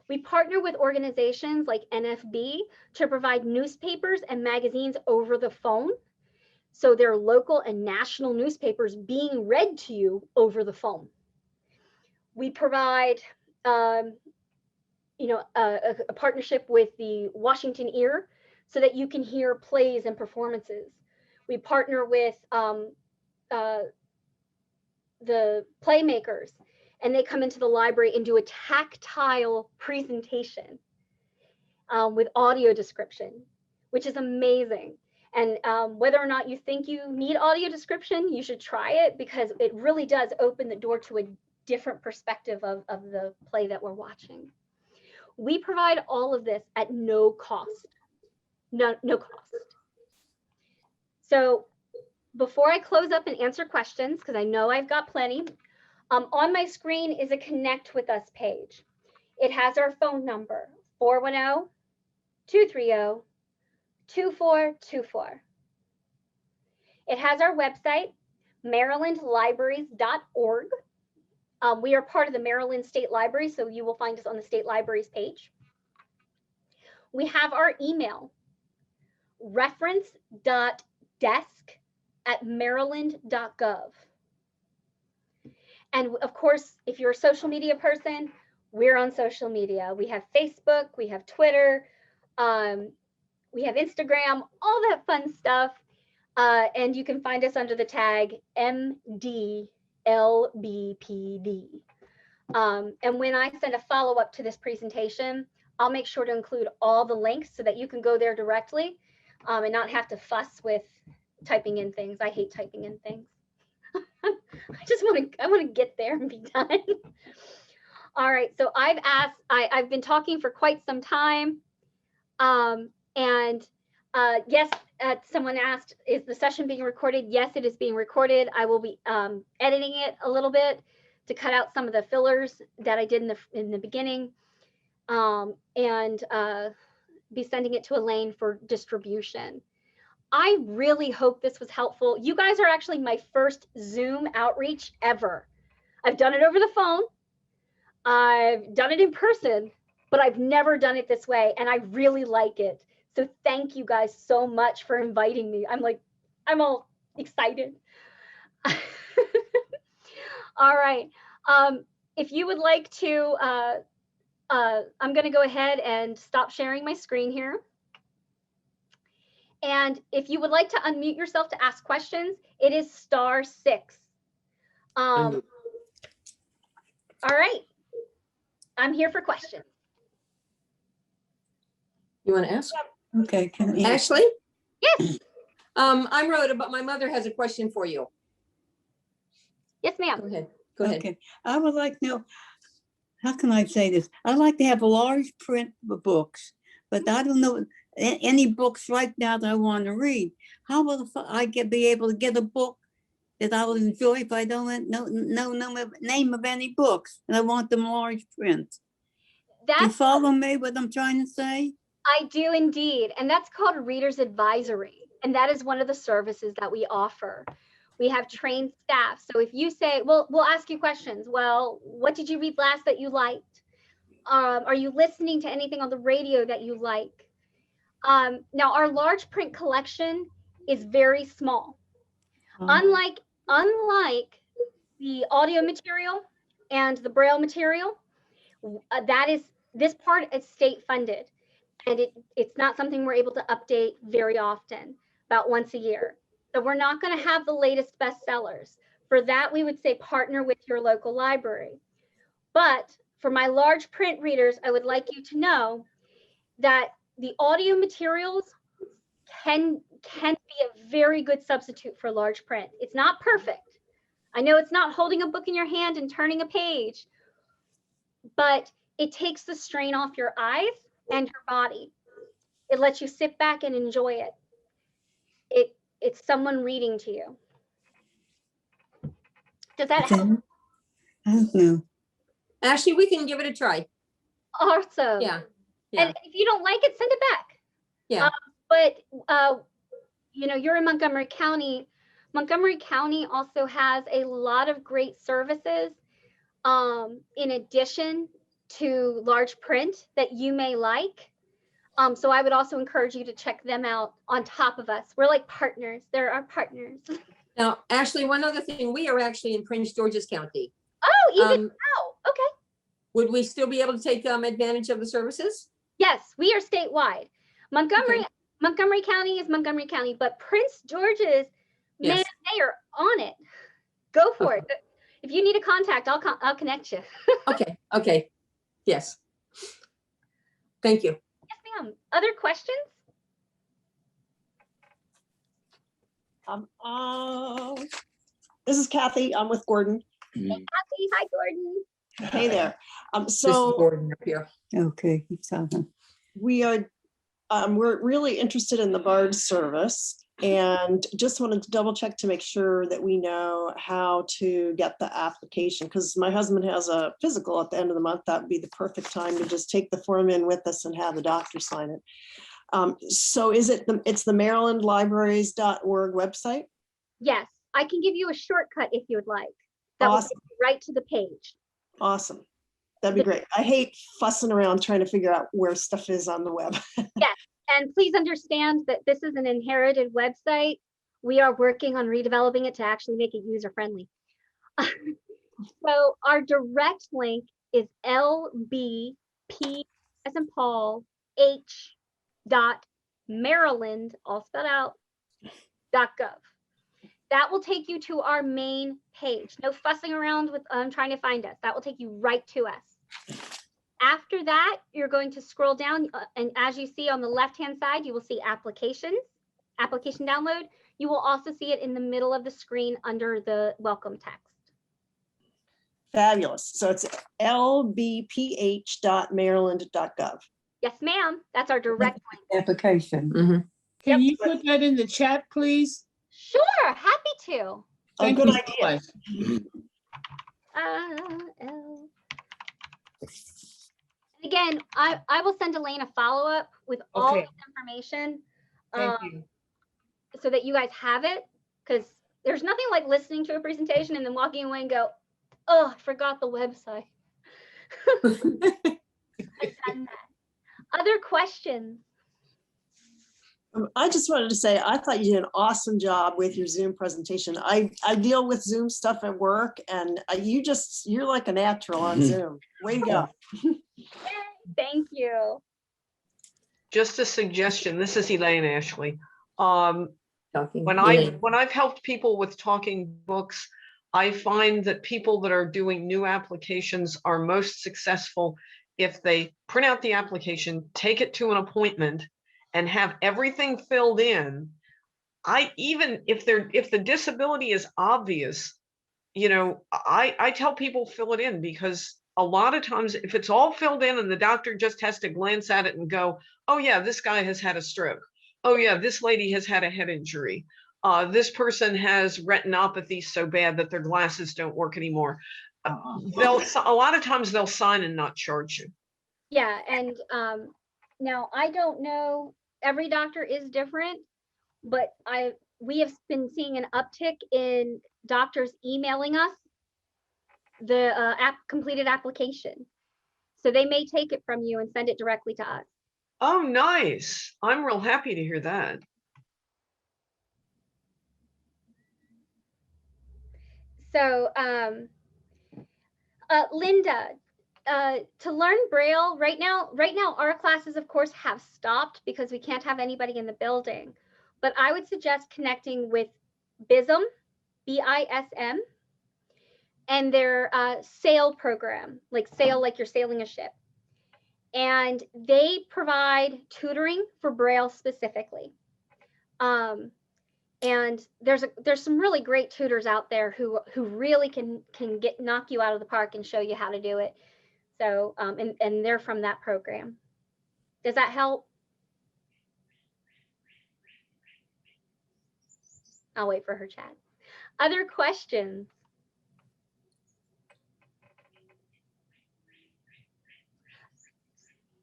We partner with organizations like NFB to provide newspapers and magazines over the phone. So they're local and national newspapers being read to you over the phone. We provide, a partnership with the Washington Ear so that you can hear plays and performances. We partner with the playmakers, and they come into the library and do a tactile presentation with audio description, which is amazing. And whether or not you think you need audio description, you should try it because it really does open the door to a different perspective of the play that we're watching. We provide all of this at no cost, no cost. So before I close up and answer questions, because I know I've got plenty, on my screen is a Connect with Us page. It has our phone number, 410-230-2424. It has our website, marylandlibraries.org. We are part of the Maryland State Library, so you will find us on the State Libraries page. We have our email, reference.desk@maryland.gov. And of course, if you're a social media person, we're on social media. We have Facebook, we have Twitter, we have Instagram, all that fun stuff. And you can find us under the tag MDLBPD. And when I send a follow-up to this presentation, I'll make sure to include all the links so that you can go there directly and not have to fuss with typing in things. I hate typing in things. I want to get there and be done. All right, so I've been talking for quite some time. Yes, someone asked, is the session being recorded? Yes, it is being recorded. I will be editing it a little bit to cut out some of the fillers that I did in the beginning, and be sending it to Elaine for distribution. I really hope this was helpful. You guys are actually my first Zoom outreach ever. I've done it over the phone. I've done it in person, but I've never done it this way, and I really like it. So thank you guys so much for inviting me. I'm all excited. All right. If you would like to, I'm going to go ahead and stop sharing my screen here. And if you would like to unmute yourself to ask questions, it is *6. All right. I'm here for questions. You want to ask? Okay. Can you? Ashley? Yes. I'm Rhoda, but my mother has a question for you. Yes, ma'am. Go ahead. Go ahead. Okay. I would like to know, how can I say this? I'd like to have a large print of books, but I don't know any books right now that I want to read. How will I be able to get a book that I will enjoy if I don't know the name of any books and I want them large print? Do you follow me what I'm trying to say? I do indeed. And that's called Reader's Advisory. And that is one of the services that we offer. We have trained staff. So if you say, well, we'll ask you questions. Well, what did you read last that you liked? Are you listening to anything on the radio that you like? Now, our large print collection is very small. Unlike the audio material and the Braille material, this part is state funded. And it's not something we're able to update very often, about once a year. So we're not going to have the latest bestsellers. For that, we would say partner with your local library. But for my large print readers, I would like you to know that the audio materials can be a very good substitute for large print. It's not perfect. I know it's not holding a book in your hand and turning a page, but it takes the strain off your eyes and your body. It lets you sit back and enjoy it. It's someone reading to you. Does that help? I don't know. Ashley, we can give it a try. Awesome. Yeah. And if you don't like it, send it back. Yeah. But you're in Montgomery County. Montgomery County also has a lot of great services in addition to large print that you may like. So I would also encourage you to check them out on top of us. We're like partners. They're our partners. Now, Ashley, one other thing, we are actually in Prince George's County. Oh, even now. Okay. Would we still be able to take advantage of the services? Yes, we are statewide. Montgomery County is Montgomery County, but Prince George's, man, they are on it. Go for it. If you need a contact, I'll connect you. Okay. Yes. Thank you. Yes, ma'am. Other questions? This is Kathy. I'm with Gordon. Hey, Kathy. Hi, Gordon. Hey there. This is Gordon up here. Okay. We are we're really interested in the BARD service and just wanted to double check to make sure that we know how to get the application, because my husband has a physical at the end of the month. That would be the perfect time to just take the form in with us and have the doctor sign it. So it's the marylandlibraries.org website? Yes, I can give you a shortcut if you would like. That will take you right to the page. Awesome. That'd be great. I hate fussing around trying to figure out where stuff is on the web. Yes, And please understand that this is an inherited website. We are working on redeveloping it to actually make it user-friendly. So our direct link is LBP as in Paul H dot Maryland, all spelled out, .gov. That will take you to our main page. No fussing around with trying to find us. That will take you right to us. After that, you're going to scroll down, and as you see on the left-hand side, you will see applications, application download. You will also see it in the middle of the screen under the welcome text. Fabulous. So it's lbph.maryland.gov. Yes, ma'am. That's our direct link. Application. Mhm. Can Yep. you put that in the chat, please? Sure, happy to. Oh, Thank good you so idea. much. L. Again, I will send Elaine a follow-up with all Okay. this information Thank you. so that you guys have it, because there's nothing like listening to a presentation and then walking away and go, oh, I forgot the website. I've done that. Other questions? I just wanted to say, I thought you did an awesome job with your Zoom presentation. I deal with Zoom stuff at work, and you're like a natural on Zoom. Way to go. Thank you. Just a suggestion. This is Elaine Ashley. Talking. When Elaine. I've helped people with talking books, I find that people that are doing new applications are most successful if they print out the application, take it to an appointment, and have everything filled in. Even if the disability is obvious, I tell people fill it in, because a lot of times if it's all filled in and the doctor just has to glance at it and go, oh yeah, this guy has had a stroke. Oh yeah, this lady has had a head injury. This person has retinopathy so bad that their glasses don't work anymore. A lot of times they'll sign and not charge you. Yeah, and now I don't know, every doctor is different, but we have been seeing an uptick in doctors emailing us the completed application. So they may take it from you and send it directly to us. Oh, nice. I'm real happy to hear that. So Linda, to learn Braille right now our classes of course have stopped because we can't have anybody in the building, but I would suggest connecting with BISM, BISM, and their sail program, like you're sailing a ship. And they provide tutoring for Braille specifically. And there's some really great tutors out there who really can knock you out of the park and show you how to do it. So and they're from that program. Does that help? I'll wait for her chat. Other questions?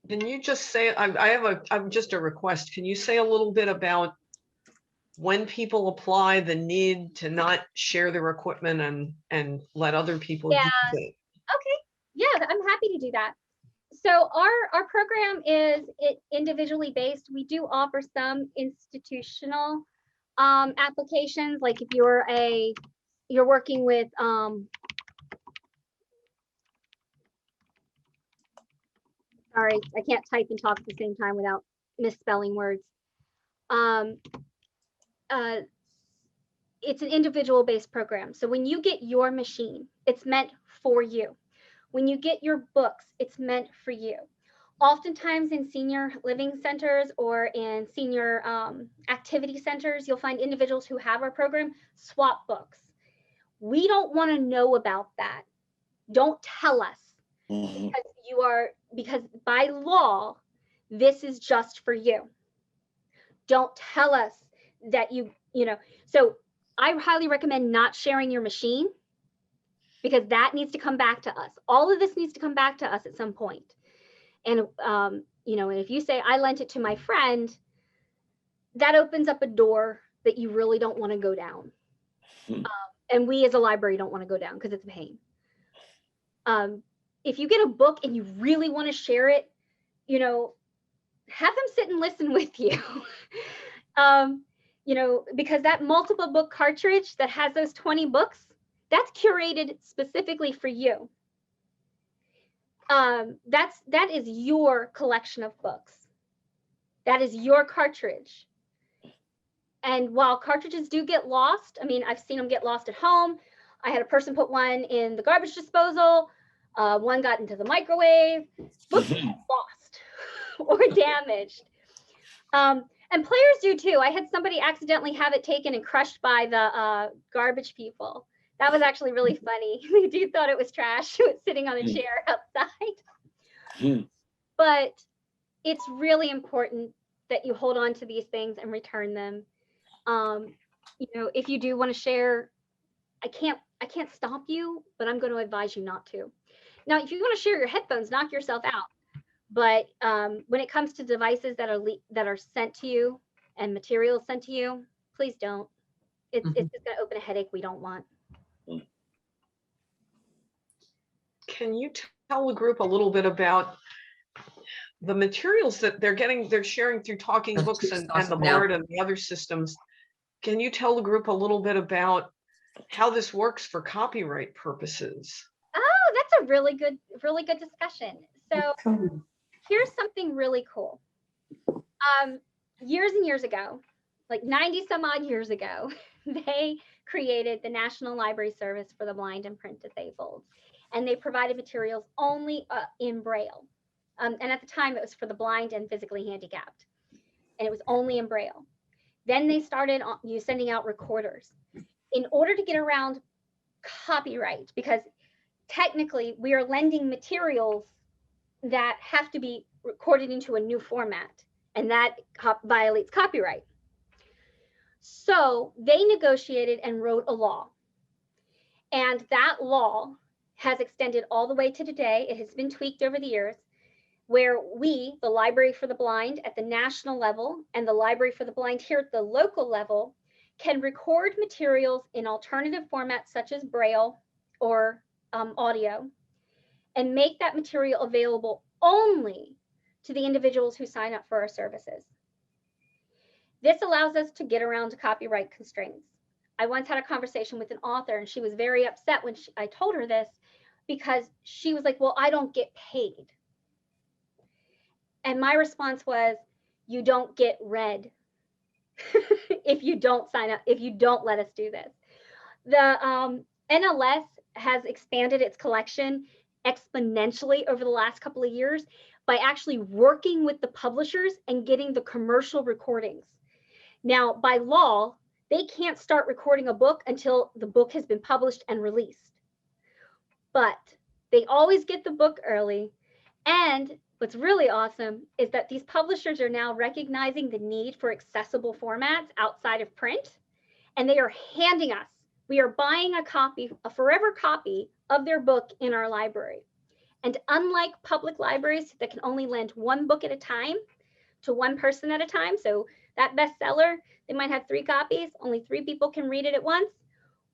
Can you just say, I'm just a request. Can you say a little bit about when people apply, the need to not share their equipment and let other people use it? Okay, yeah, I'm happy to do that. So our program is individually based. We do offer some institutional applications, like if you're working with sorry, I can't type and talk at the same time without misspelling words. It's an individual based program. So when you get your machine, it's meant for you. When you get your books, it's meant for you. Oftentimes in senior living centers or in senior activity centers, you'll find individuals who have our program swap books. We don't want to know about that. Don't tell us, because by law, this is just for you. Don't tell us that so I highly recommend not sharing your machine, because that needs to come back to us. All of this needs to come back to us at some point. And, and if you say, I lent it to my friend, that opens up a door that you really don't want to go down. And we as a library don't want to go down because it's a pain. If you get a book and you really want to share it, have them sit and listen with you. You know, because that multiple book cartridge that has those 20 books, that's curated specifically for you. That is your collection of books. That is your cartridge. And while cartridges do get lost, I mean, I've seen them get lost at home. I had a person put one in the garbage disposal. One got into the microwave. Books get lost or damaged. And players do too. I had somebody accidentally have it taken and crushed by the garbage people. That was actually really funny. The dude thought it was trash. It was sitting on a chair outside. But it's really important that you hold on to these things and return them. You know, if you do want to share, I can't stop you, but I'm going to advise you not to. Now, if you want to share your headphones, knock yourself out. But when it comes to devices that are sent to you and materials sent to you, please don't. It's just going to open a headache we don't want. Can you tell the group a little bit about the materials that they're sharing through Talking Books and the BARD and the other systems? Can you tell the group a little bit about how this works for copyright purposes? Oh, that's a really good discussion. So here's something really cool. Years and years ago, like 90 some odd years ago, they created the National Library Service for the Blind and Print Disabled. And they provided materials only in Braille. And at the time, it was for the blind and physically handicapped. And it was only in Braille. Then they started sending out recorders. In order to get around copyright, because technically we are lending materials that have to be recorded into a new format, and that violates copyright. So they negotiated and wrote a law. And that law has extended all the way to today. It has been tweaked over the years, where we, the Library for the Blind at the national level and the Library for the Blind here at the local level, can record materials in alternative formats such as Braille or audio, and make that material available only to the individuals who sign up for our services. This allows us to get around copyright constraints. I once had a conversation with an author, and she was very upset when I told her this, because she was like, well, I don't get paid. And my response was, you don't get read if you don't sign up, if you don't let us do this. The NLS has expanded its collection exponentially over the last couple of years by actually working with the publishers and getting the commercial recordings. Now, by law, they can't start recording a book until the book has been published and released. But they always get the book early. And what's really awesome is that these publishers are now recognizing the need for accessible formats outside of print, and they are handing us, we are buying a copy, a forever copy of their book in our library. And unlike public libraries that can only lend one book at a time to one person at a time, so that bestseller, they might have 3 copies, only 3 people can read it at once.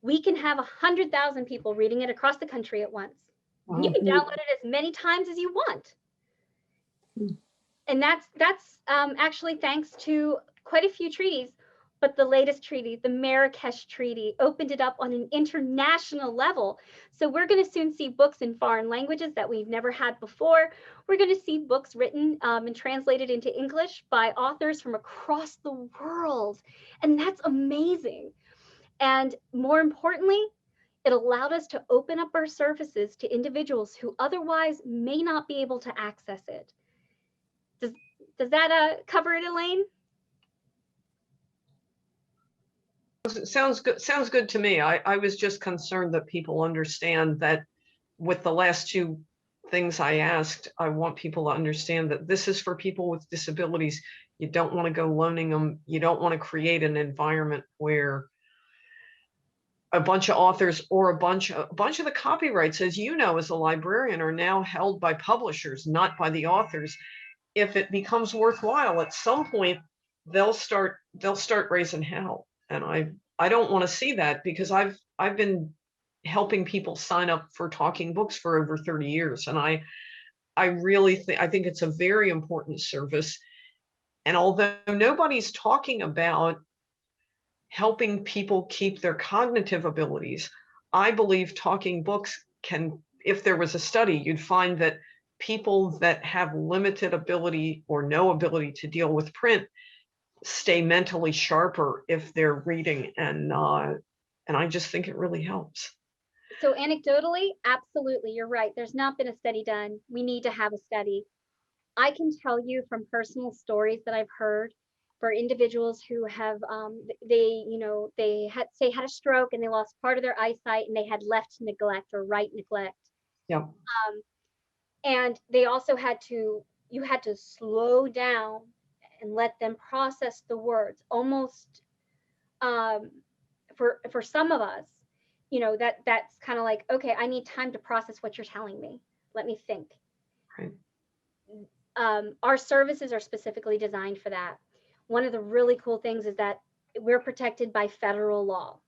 We can have 100,000 people reading it across the country at once. You can download it as many times as you want. And that's actually thanks to quite a few treaties, but the latest treaty, the Marrakesh Treaty, opened it up on an international level. So we're going to soon see books in foreign languages that we've never had before. We're going to see books written and translated into English by authors from across the world. And that's amazing. And more importantly, it allowed us to open up our services to individuals who otherwise may not be able to access it. Does that cover it, Elaine? Sounds good. Sounds good to me. I was just concerned that people understand that with the last 2 things I asked, I want people to understand that this is for people with disabilities. You don't want to go loaning them. You don't want to create an environment where a bunch of authors or a bunch of the copyrights, as you know, as a librarian, are now held by publishers, not by the authors. If it becomes worthwhile, at some point, they'll start raising hell. And I don't want to see that, because I've been helping people sign up for Talking Books for over 30 years. And I really think it's a very important service. And although nobody's talking about helping people keep their cognitive abilities, I believe talking books can, if there was a study, you'd find that people that have limited ability or no ability to deal with print stay mentally sharper if they're reading, and I just think it really helps. So anecdotally, absolutely, you're right. There's not been a study done. We need to have a study. I can tell you from personal stories that I've heard for individuals who have, they had a stroke and they lost part of their eyesight and they had left neglect or right neglect. Yeah. And they also you had to slow down and let them process the words almost, for some of us, that's kind of like, okay, I need time to process what you're telling me. Let me think. Right. Our services are specifically designed for that. One of the really cool things is that we're protected by federal law.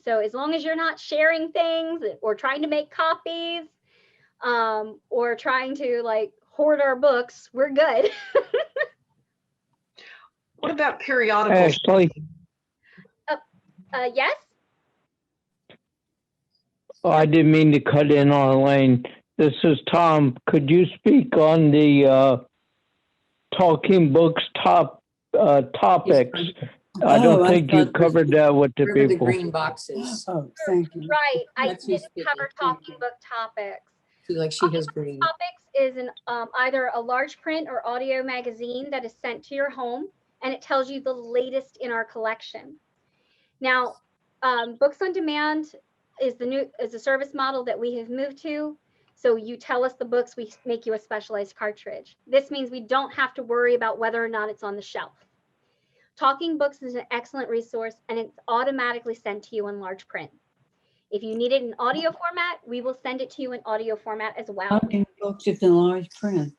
So as long as you're not sharing things or trying to make copies, or trying to like hoard our books, we're good. What about periodicals? Ashley, Yes? I didn't mean to cut in on Elaine. This is Tom. Could you speak on the talking books topics? I don't think you covered that with the Remember the people. green boxes. Oh, thank you. Right. I That's who's didn't cover speaking. talking book topics. See, like she has green. Topics is either a large print or audio magazine that is sent to your home, and it tells you the latest in our collection. Now, Books on Demand is a service model that we have moved to. So you tell us the books, we make you a specialized cartridge. This means we don't have to worry about whether or not it's on the shelf. Talking Books is an excellent resource, and it's automatically sent to you in large print. If you need it in audio format, we will send it to you in audio format as well. Talking books is in large print.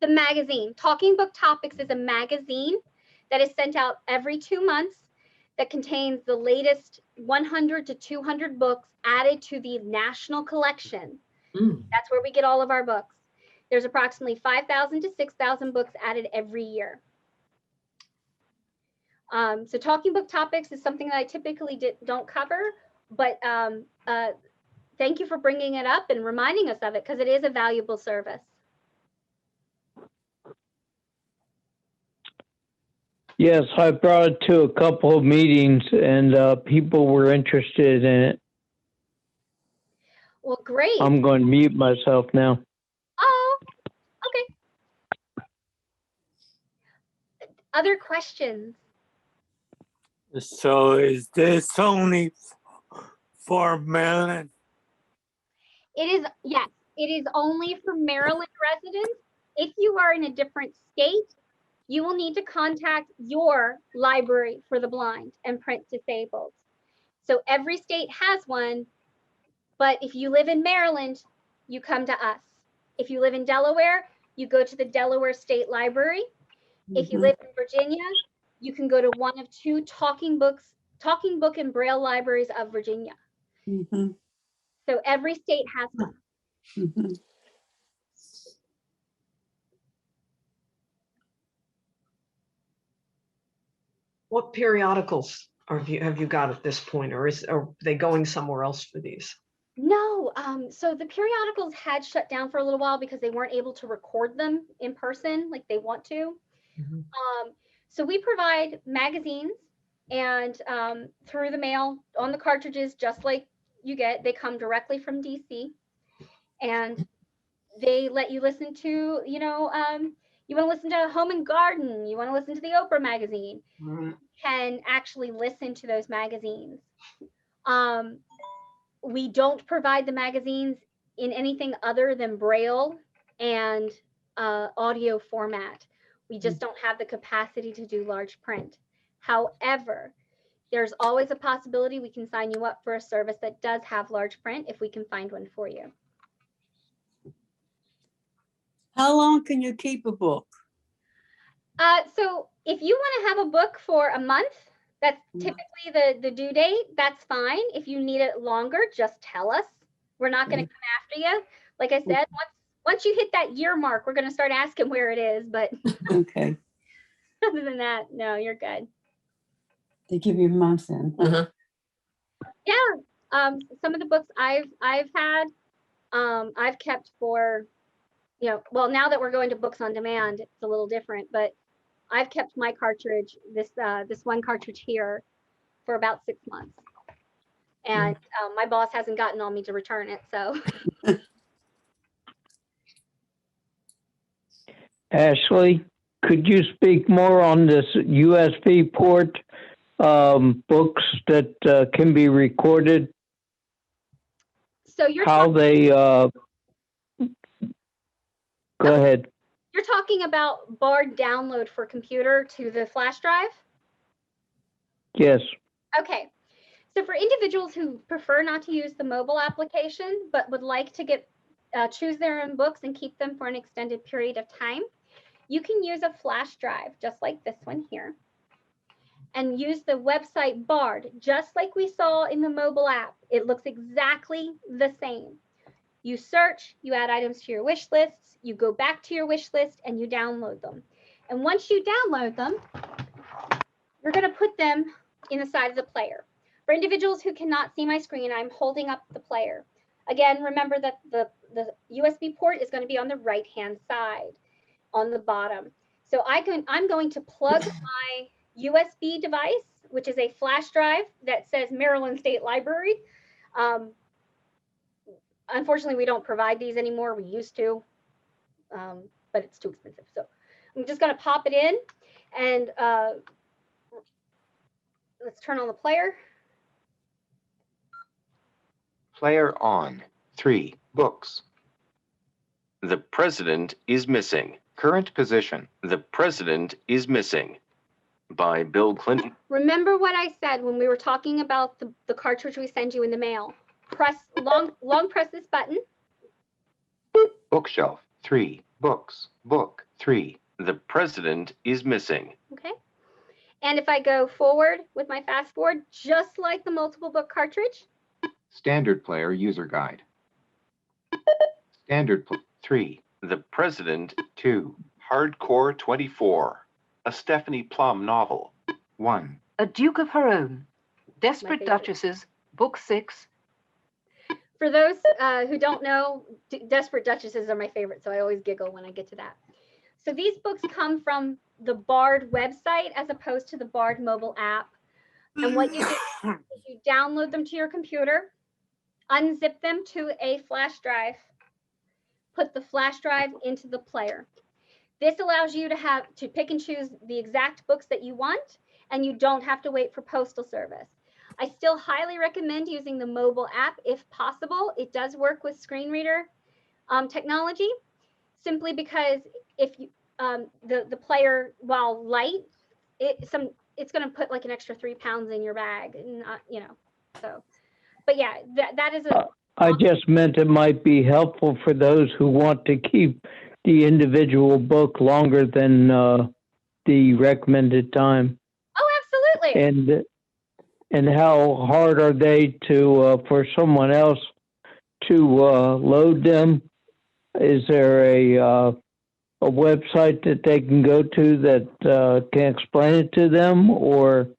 The magazine, Talking Book Topics, is a magazine that is sent out every 2 months that contains the latest 100 to 200 books added to the national collection. That's where we get all of our books. There's approximately 5,000 to 6,000 books added every year. So Talking Book Topics is something that I typically don't cover, but thank you for bringing it up and reminding us of it, because it is a valuable service. Yes, I brought it to a couple of meetings and people were interested in it. Well, great. I'm going to mute myself now. Oh, okay. Other questions? So is this only for Maryland? It is, yes, it is only for Maryland residents. If you are in a different state, you will need to contact your library for the blind and print disabled. So every state has one, but if you live in Maryland, you come to us. If you live in Delaware, you go to the Delaware State Library. If you live in Virginia, you can go to one of 2 Talking Book and Braille libraries of Virginia. So every state has one. What periodicals have you got at this point, or are they going somewhere else for these? No, so the periodicals had shut down for a little while because they weren't able to record them in person like they want to. So we provide magazines and through the mail on the cartridges, just like you get. They come directly from DC, and they let you listen to, you want to listen to Home and Garden, you want to listen to the Oprah magazine, you can actually listen to those magazines. We don't provide the magazines in anything other than Braille and audio format. We just don't have the capacity to do large print. However, there's always a possibility we can sign you up for a service that does have large print if we can find one for you. How long can you keep a book? So if you want to have a book for a month, that's typically the due date, that's fine. If you need it longer, just tell us. We're not going to come after you. Like I said, once you hit that year mark, we're going to start asking where it is. But Okay, other than that, no, you're good. they give you months then. Yeah. Some of the books I've had, I've kept for, well, now that we're going to books on demand, it's a little different, but I've kept my cartridge, this one cartridge here, for about 6 months. And my boss hasn't gotten on me to return it, so. Ashley, could you speak more on this USB port books that can be recorded? So you're how they go ahead. You're talking about BARD download for computer to the flash drive? Yes. Okay. So for individuals who prefer not to use the mobile application, but would like to choose their own books and keep them for an extended period of time, you can use a flash drive, just like this one here, and use the website BARD, just like we saw in the mobile app. It looks exactly the same. You search, you add items to your wish lists, you go back to your wish list, and you download them. And once you download them, you're going to put them in the side of the player. For individuals who cannot see my screen, I'm holding up the player. Again, remember that the USB port is going to be on the right-hand side, on the bottom. So I'm going to plug my USB device, which is a flash drive that says Maryland State Library. Unfortunately, we don't provide these anymore. We used to, but it's too expensive. So I'm just going to pop it in, and let's turn on the player. Player on. 3. Books. The president is missing. Current position. The president is missing. By Bill Clinton. Remember what I said when we were talking about the cartridge we send you in the mail. Long press this button. Bookshelf. 3. Books. Book. 3. The president is missing. Okay. And if I go forward with my fast forward, just like the multiple book cartridge. Standard player user guide. Standard 3. The president. 2. Hardcore 24. A Stephanie Plum novel. 1. A Duke of Her Own. Desperate Duchesses. Book 6. For those who don't know, Desperate Duchesses are my favorite, so I always giggle when I get to that. So these books come from the BARD website as opposed to the BARD mobile app. And what you do is you download them to your computer, unzip them to a flash drive, put the flash drive into the player. This allows you to pick and choose the exact books that you want, and you don't have to wait for postal service. I still highly recommend using the mobile app if possible. It does work with screen reader technology, simply because if you, the player, while light, it's going to put like an extra 3 pounds in your bag, and so. But yeah, that is a. I just meant it might be helpful for those who want to keep the individual book longer than the recommended time. Oh, absolutely. And how hard are they to for someone else to load them? Is there a website that they can go to that can explain it to them, or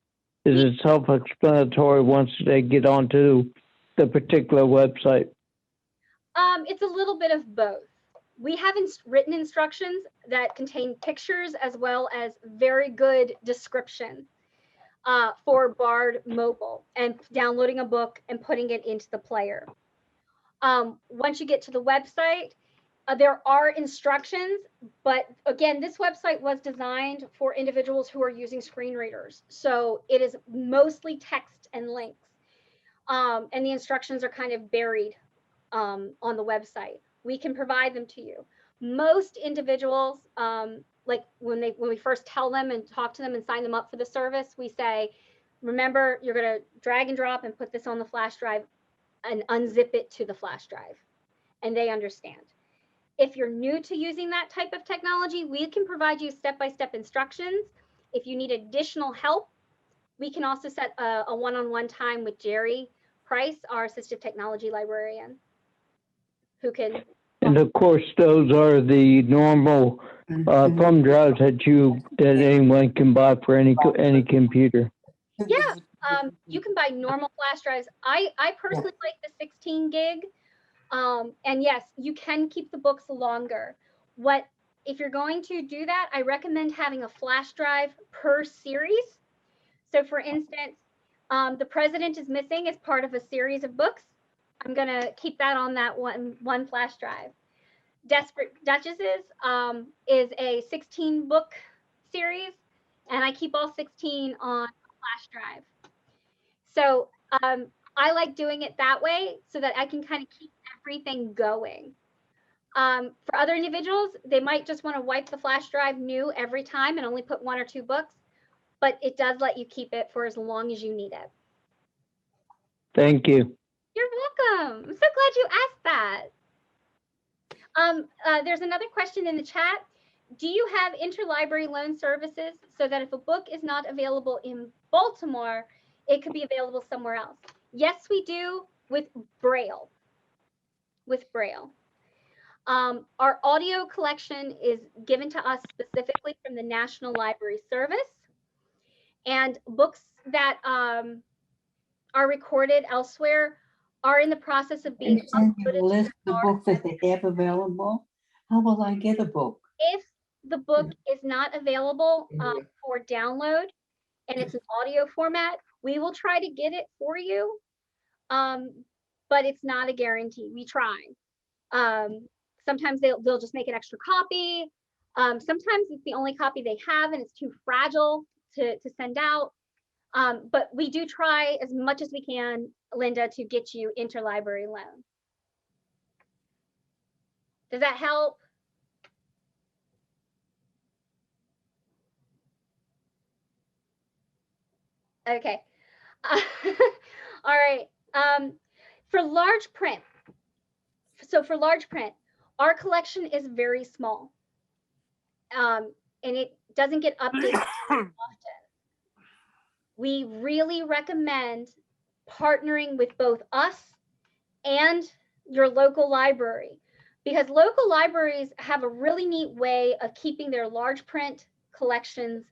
is it self-explanatory once they get onto the particular website? It's a little bit of both. We have written instructions that contain pictures as well as very good description for BARD mobile and downloading a book and putting it into the player. Once you get to the website, there are instructions, but again, this website was designed for individuals who are using screen readers. So it is mostly text and links. And the instructions are kind of buried on the website. We can provide them to you. Most individuals, like when we first tell them and talk to them and sign them up for the service, we say, remember, you're going to drag and drop and put this on the flash drive and unzip it to the flash drive. And they understand. If you're new to using that type of technology, we can provide you step-by-step instructions. If you need additional help, we can also set a one-on-one time with Jerry Price, our assistive technology librarian, who can. And of course, those are the normal thumb drives that anyone can buy for any computer. Yeah, you can buy normal flash drives. I personally like the 16 gig. And yes, you can keep the books longer. If you're going to do that, I recommend having a flash drive per series. So for instance, The President is Missing is part of a series of books. I'm gonna keep that on that one flash drive. Desperate Duchesses is a 16 book series, and I keep all 16 on a flash drive. So I like doing it that way so that I can kind of keep everything going. For other individuals, they might just want to wipe the flash drive new every time and only put 1 or 2 books, but it does let you keep it for as long as you need it. Thank you. You're welcome. I'm so glad you asked that. There's another question in the chat. Do you have interlibrary loan services so that if a book is not available in Baltimore, it could be available somewhere else? Yes, we do with Braille. Our audio collection is given to us specifically from the National Library Service, and books that are recorded elsewhere are in the process of being uploaded. List the books that they have available. How will I get a book? If the book is not available for download and it's an audio format, we will try to get it for you, but it's not a guarantee. We try. Sometimes they'll just make an extra copy. Sometimes it's the only copy they have and it's too fragile to send out. But we do try as much as we can, Linda, to get you interlibrary loan. Does that help? Okay. All right. For large print, our collection is very small, and it doesn't get updated often. We really recommend partnering with both us and your local library, because local libraries have a really neat way of keeping their large print collections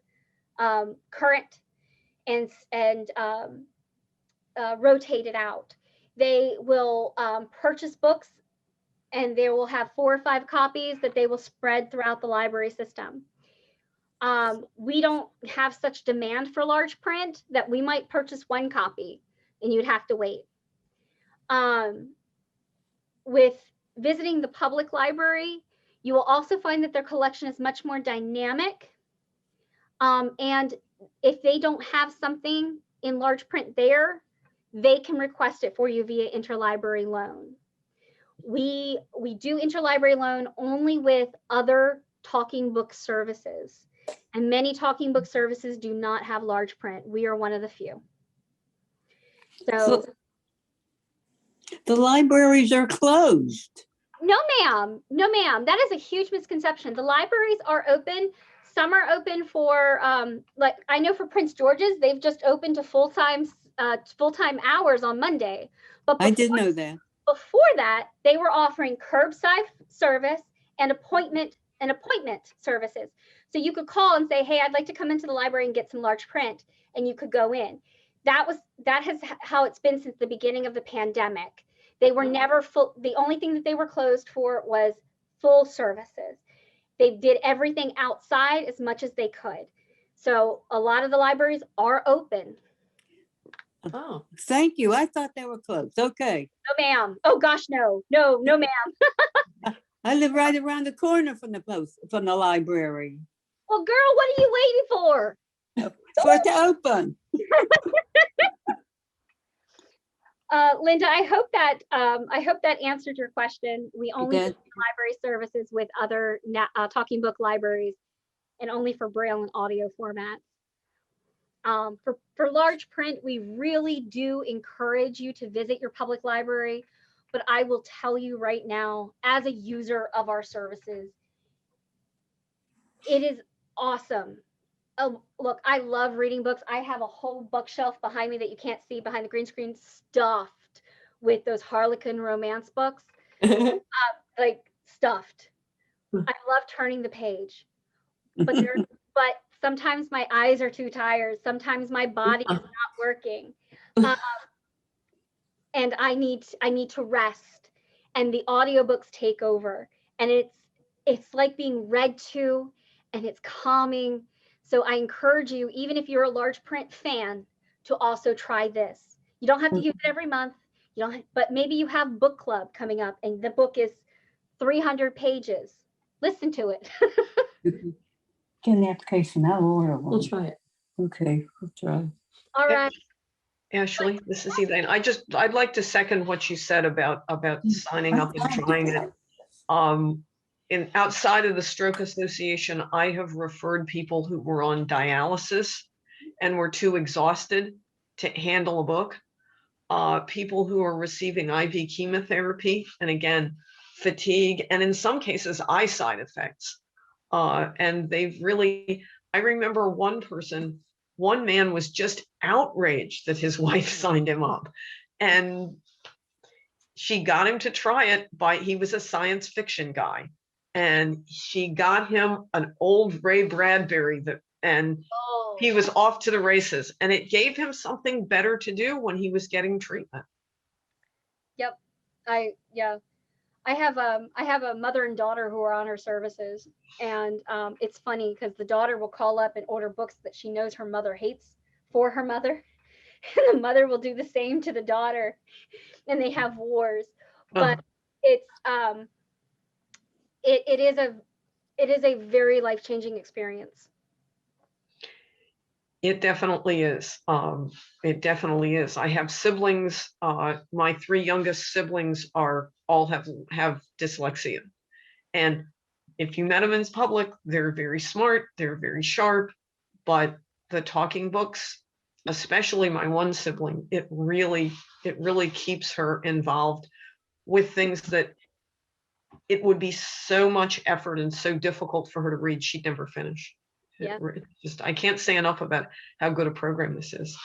current and rotated out. They will purchase books and they will have 4 or 5 copies that they will spread throughout the library system. We don't have such demand for large print that we might purchase 1 copy and you'd have to wait. With visiting the public library, you will also find that their collection is much more dynamic. And if they don't have something in large print there, they can request it for you via interlibrary loan. We do interlibrary loan only with other talking book services, and many talking book services do not have large print. We are one of the few. So the libraries are closed. No, ma'am. No, ma'am. That is a huge misconception. The libraries are open. Some are open for, like I know for Prince George's, they've just opened to full-time hours on Monday. But I didn't know that. Before that, they were offering curbside service and appointment services. So you could call and say, hey, I'd like to come into the library and get some large print, and you could go in. That has how it's been since the beginning of the pandemic. They were never full. The only thing that they were closed for was full services. They did everything outside as much as they could. So a lot of the libraries are open. Oh, thank you. I thought they were closed. Okay. No, ma'am. Oh gosh, no, ma'am. I live right around the corner from the library. Well, girl, what are you waiting for? For it to open. Linda, I hope that answered your question. We only do library services with other talking book libraries, and only for Braille and audio formats. For large print, we really do encourage you to visit your public library, but I will tell you right now, as a user of our services, it is awesome. Oh, look, I love reading books. I have a whole bookshelf behind me that you can't see behind the green screen, stuffed with those Harlequin romance books. Like stuffed. I love turning the page, but but sometimes my eyes are too tired. Sometimes my body is not working, and I need to rest. And the audiobooks take over, and it's like being read to, and it's calming. So I encourage you, even if you're a large print fan, to also try this. You don't have to use it every month. You don't, but maybe you have book club coming up, and the book is 300 pages. Listen to it. Get an application, I'll order one. We'll try it. Okay, we'll try. All right. Ashley, this is Elaine. I'd like to second what you said about signing up and trying it. Outside of the Stroke Association, I have referred people who were on dialysis and were too exhausted to handle a book. People who are receiving IV chemotherapy, and again, fatigue, and in some cases, eye side effects. And they've really, I remember one man was just outraged that his wife signed him up. And she got him to try it he was a science fiction guy. And she got him an old Ray Bradbury and he was off to the races. And it gave him something better to do when he was getting treatment. Yep. I have a mother and daughter who are on her services, and it's funny because the daughter will call up and order books that she knows her mother hates for her mother, and the mother will do the same to the daughter, and they have wars. But it's it is a very life-changing experience. It definitely is. It definitely is. I have siblings. My 3 youngest siblings all have dyslexia. And if you met them in public, they're very smart, they're very sharp, but the talking books, especially my one sibling, it really keeps her involved with things that it would be so much effort and so difficult for her to read, she'd never finish. Yeah. I can't say enough about how good a program this is.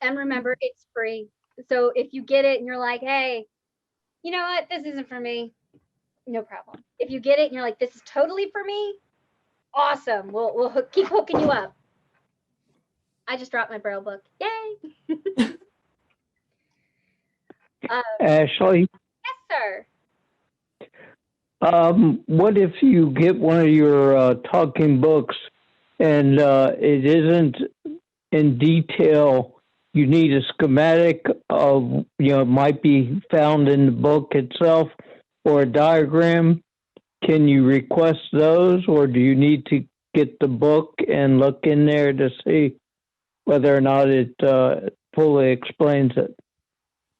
And remember, it's free. So if you get it and you're like, hey, you know what, this isn't for me, no problem. If you get it and you're like, this is totally for me, awesome. We'll keep hooking you up. I just dropped my Braille book. Yay! Ashley, Yes, sir. what if you get one of your talking books and it isn't in detail? You need a schematic of, might be found in the book itself or a diagram. Can you request those, or do you need to get the book and look in there to see whether or not it fully explains it?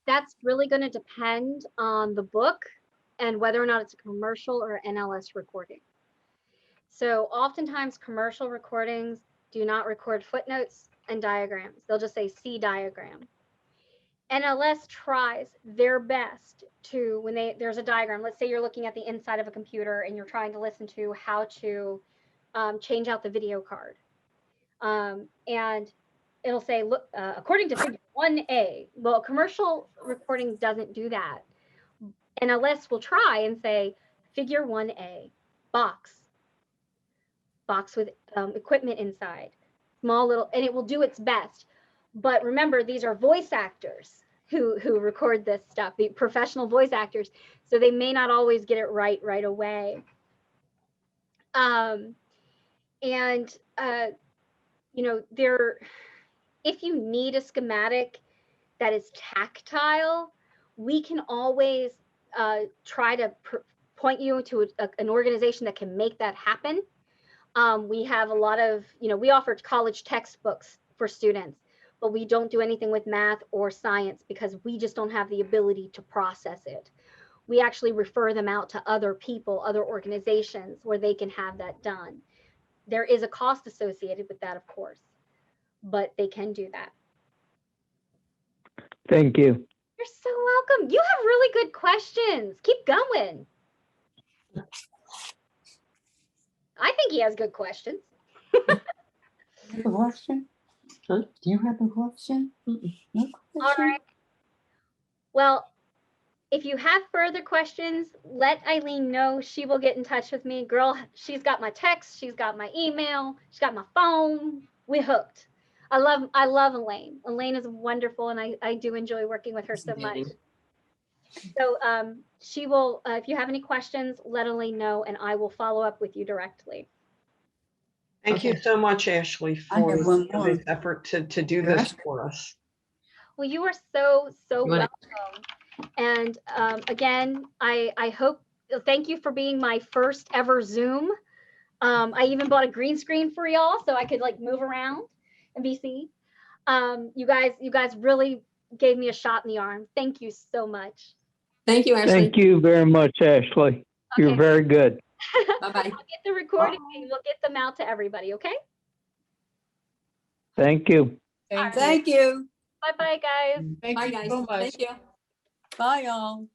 That's really going to depend on the book and whether or not it's a commercial or NLS recording. So oftentimes commercial recordings do not record footnotes and diagrams. They'll just say see diagram. NLS tries their best to, when there's a diagram, let's say you're looking at the inside of a computer and you're trying to listen to how to change out the video card. And it'll say, look, according to figure 1A, well, a commercial recording doesn't do that. NLS will try and say, figure 1A, box with equipment inside, small little, and it will do its best. But remember, these are voice actors who record this stuff, the professional voice actors, so they may not always get it right away. If you need a schematic that is tactile, we can always try to point you to an organization that can make that happen. We have a lot of, we offer college textbooks for students, but we don't do anything with math or science because we just don't have the ability to process it. We actually refer them out to other people, other organizations where they can have that done. There is a cost associated with that, of course, but they can do that. Thank you. You're so welcome. You have really good questions. Keep going. I think he has good questions. You have a question? Huh? Do you have a question? No question? All right. Well, if you have further questions, let Eileen know. She will get in touch with me. Girl, she's got my text, she's got my email, she's got my phone. We hooked. I love Elaine. Elaine is wonderful, and I do enjoy working with her so much. So she will, if you have any questions, let Elaine know, and I will follow up with you directly. Thank you so much, Ashley, I for have one more. this effort to do this for us. Well, you are so You wanna- welcome. And again, I hope, thank you for being my first ever Zoom. I even bought a green screen for y'all so I could like move around and be seen. You guys really gave me a shot in the arm. Thank you so much. Thank you, Ashley. Thank you very much, Ashley. You're Okay. very good. Bye-bye. I'll get the recording and we'll get them out to everybody, okay? Thank you. Thank you. Thank you. Bye-bye, guys. Thank Bye, you guys. so much. Thank you. Bye, y'all.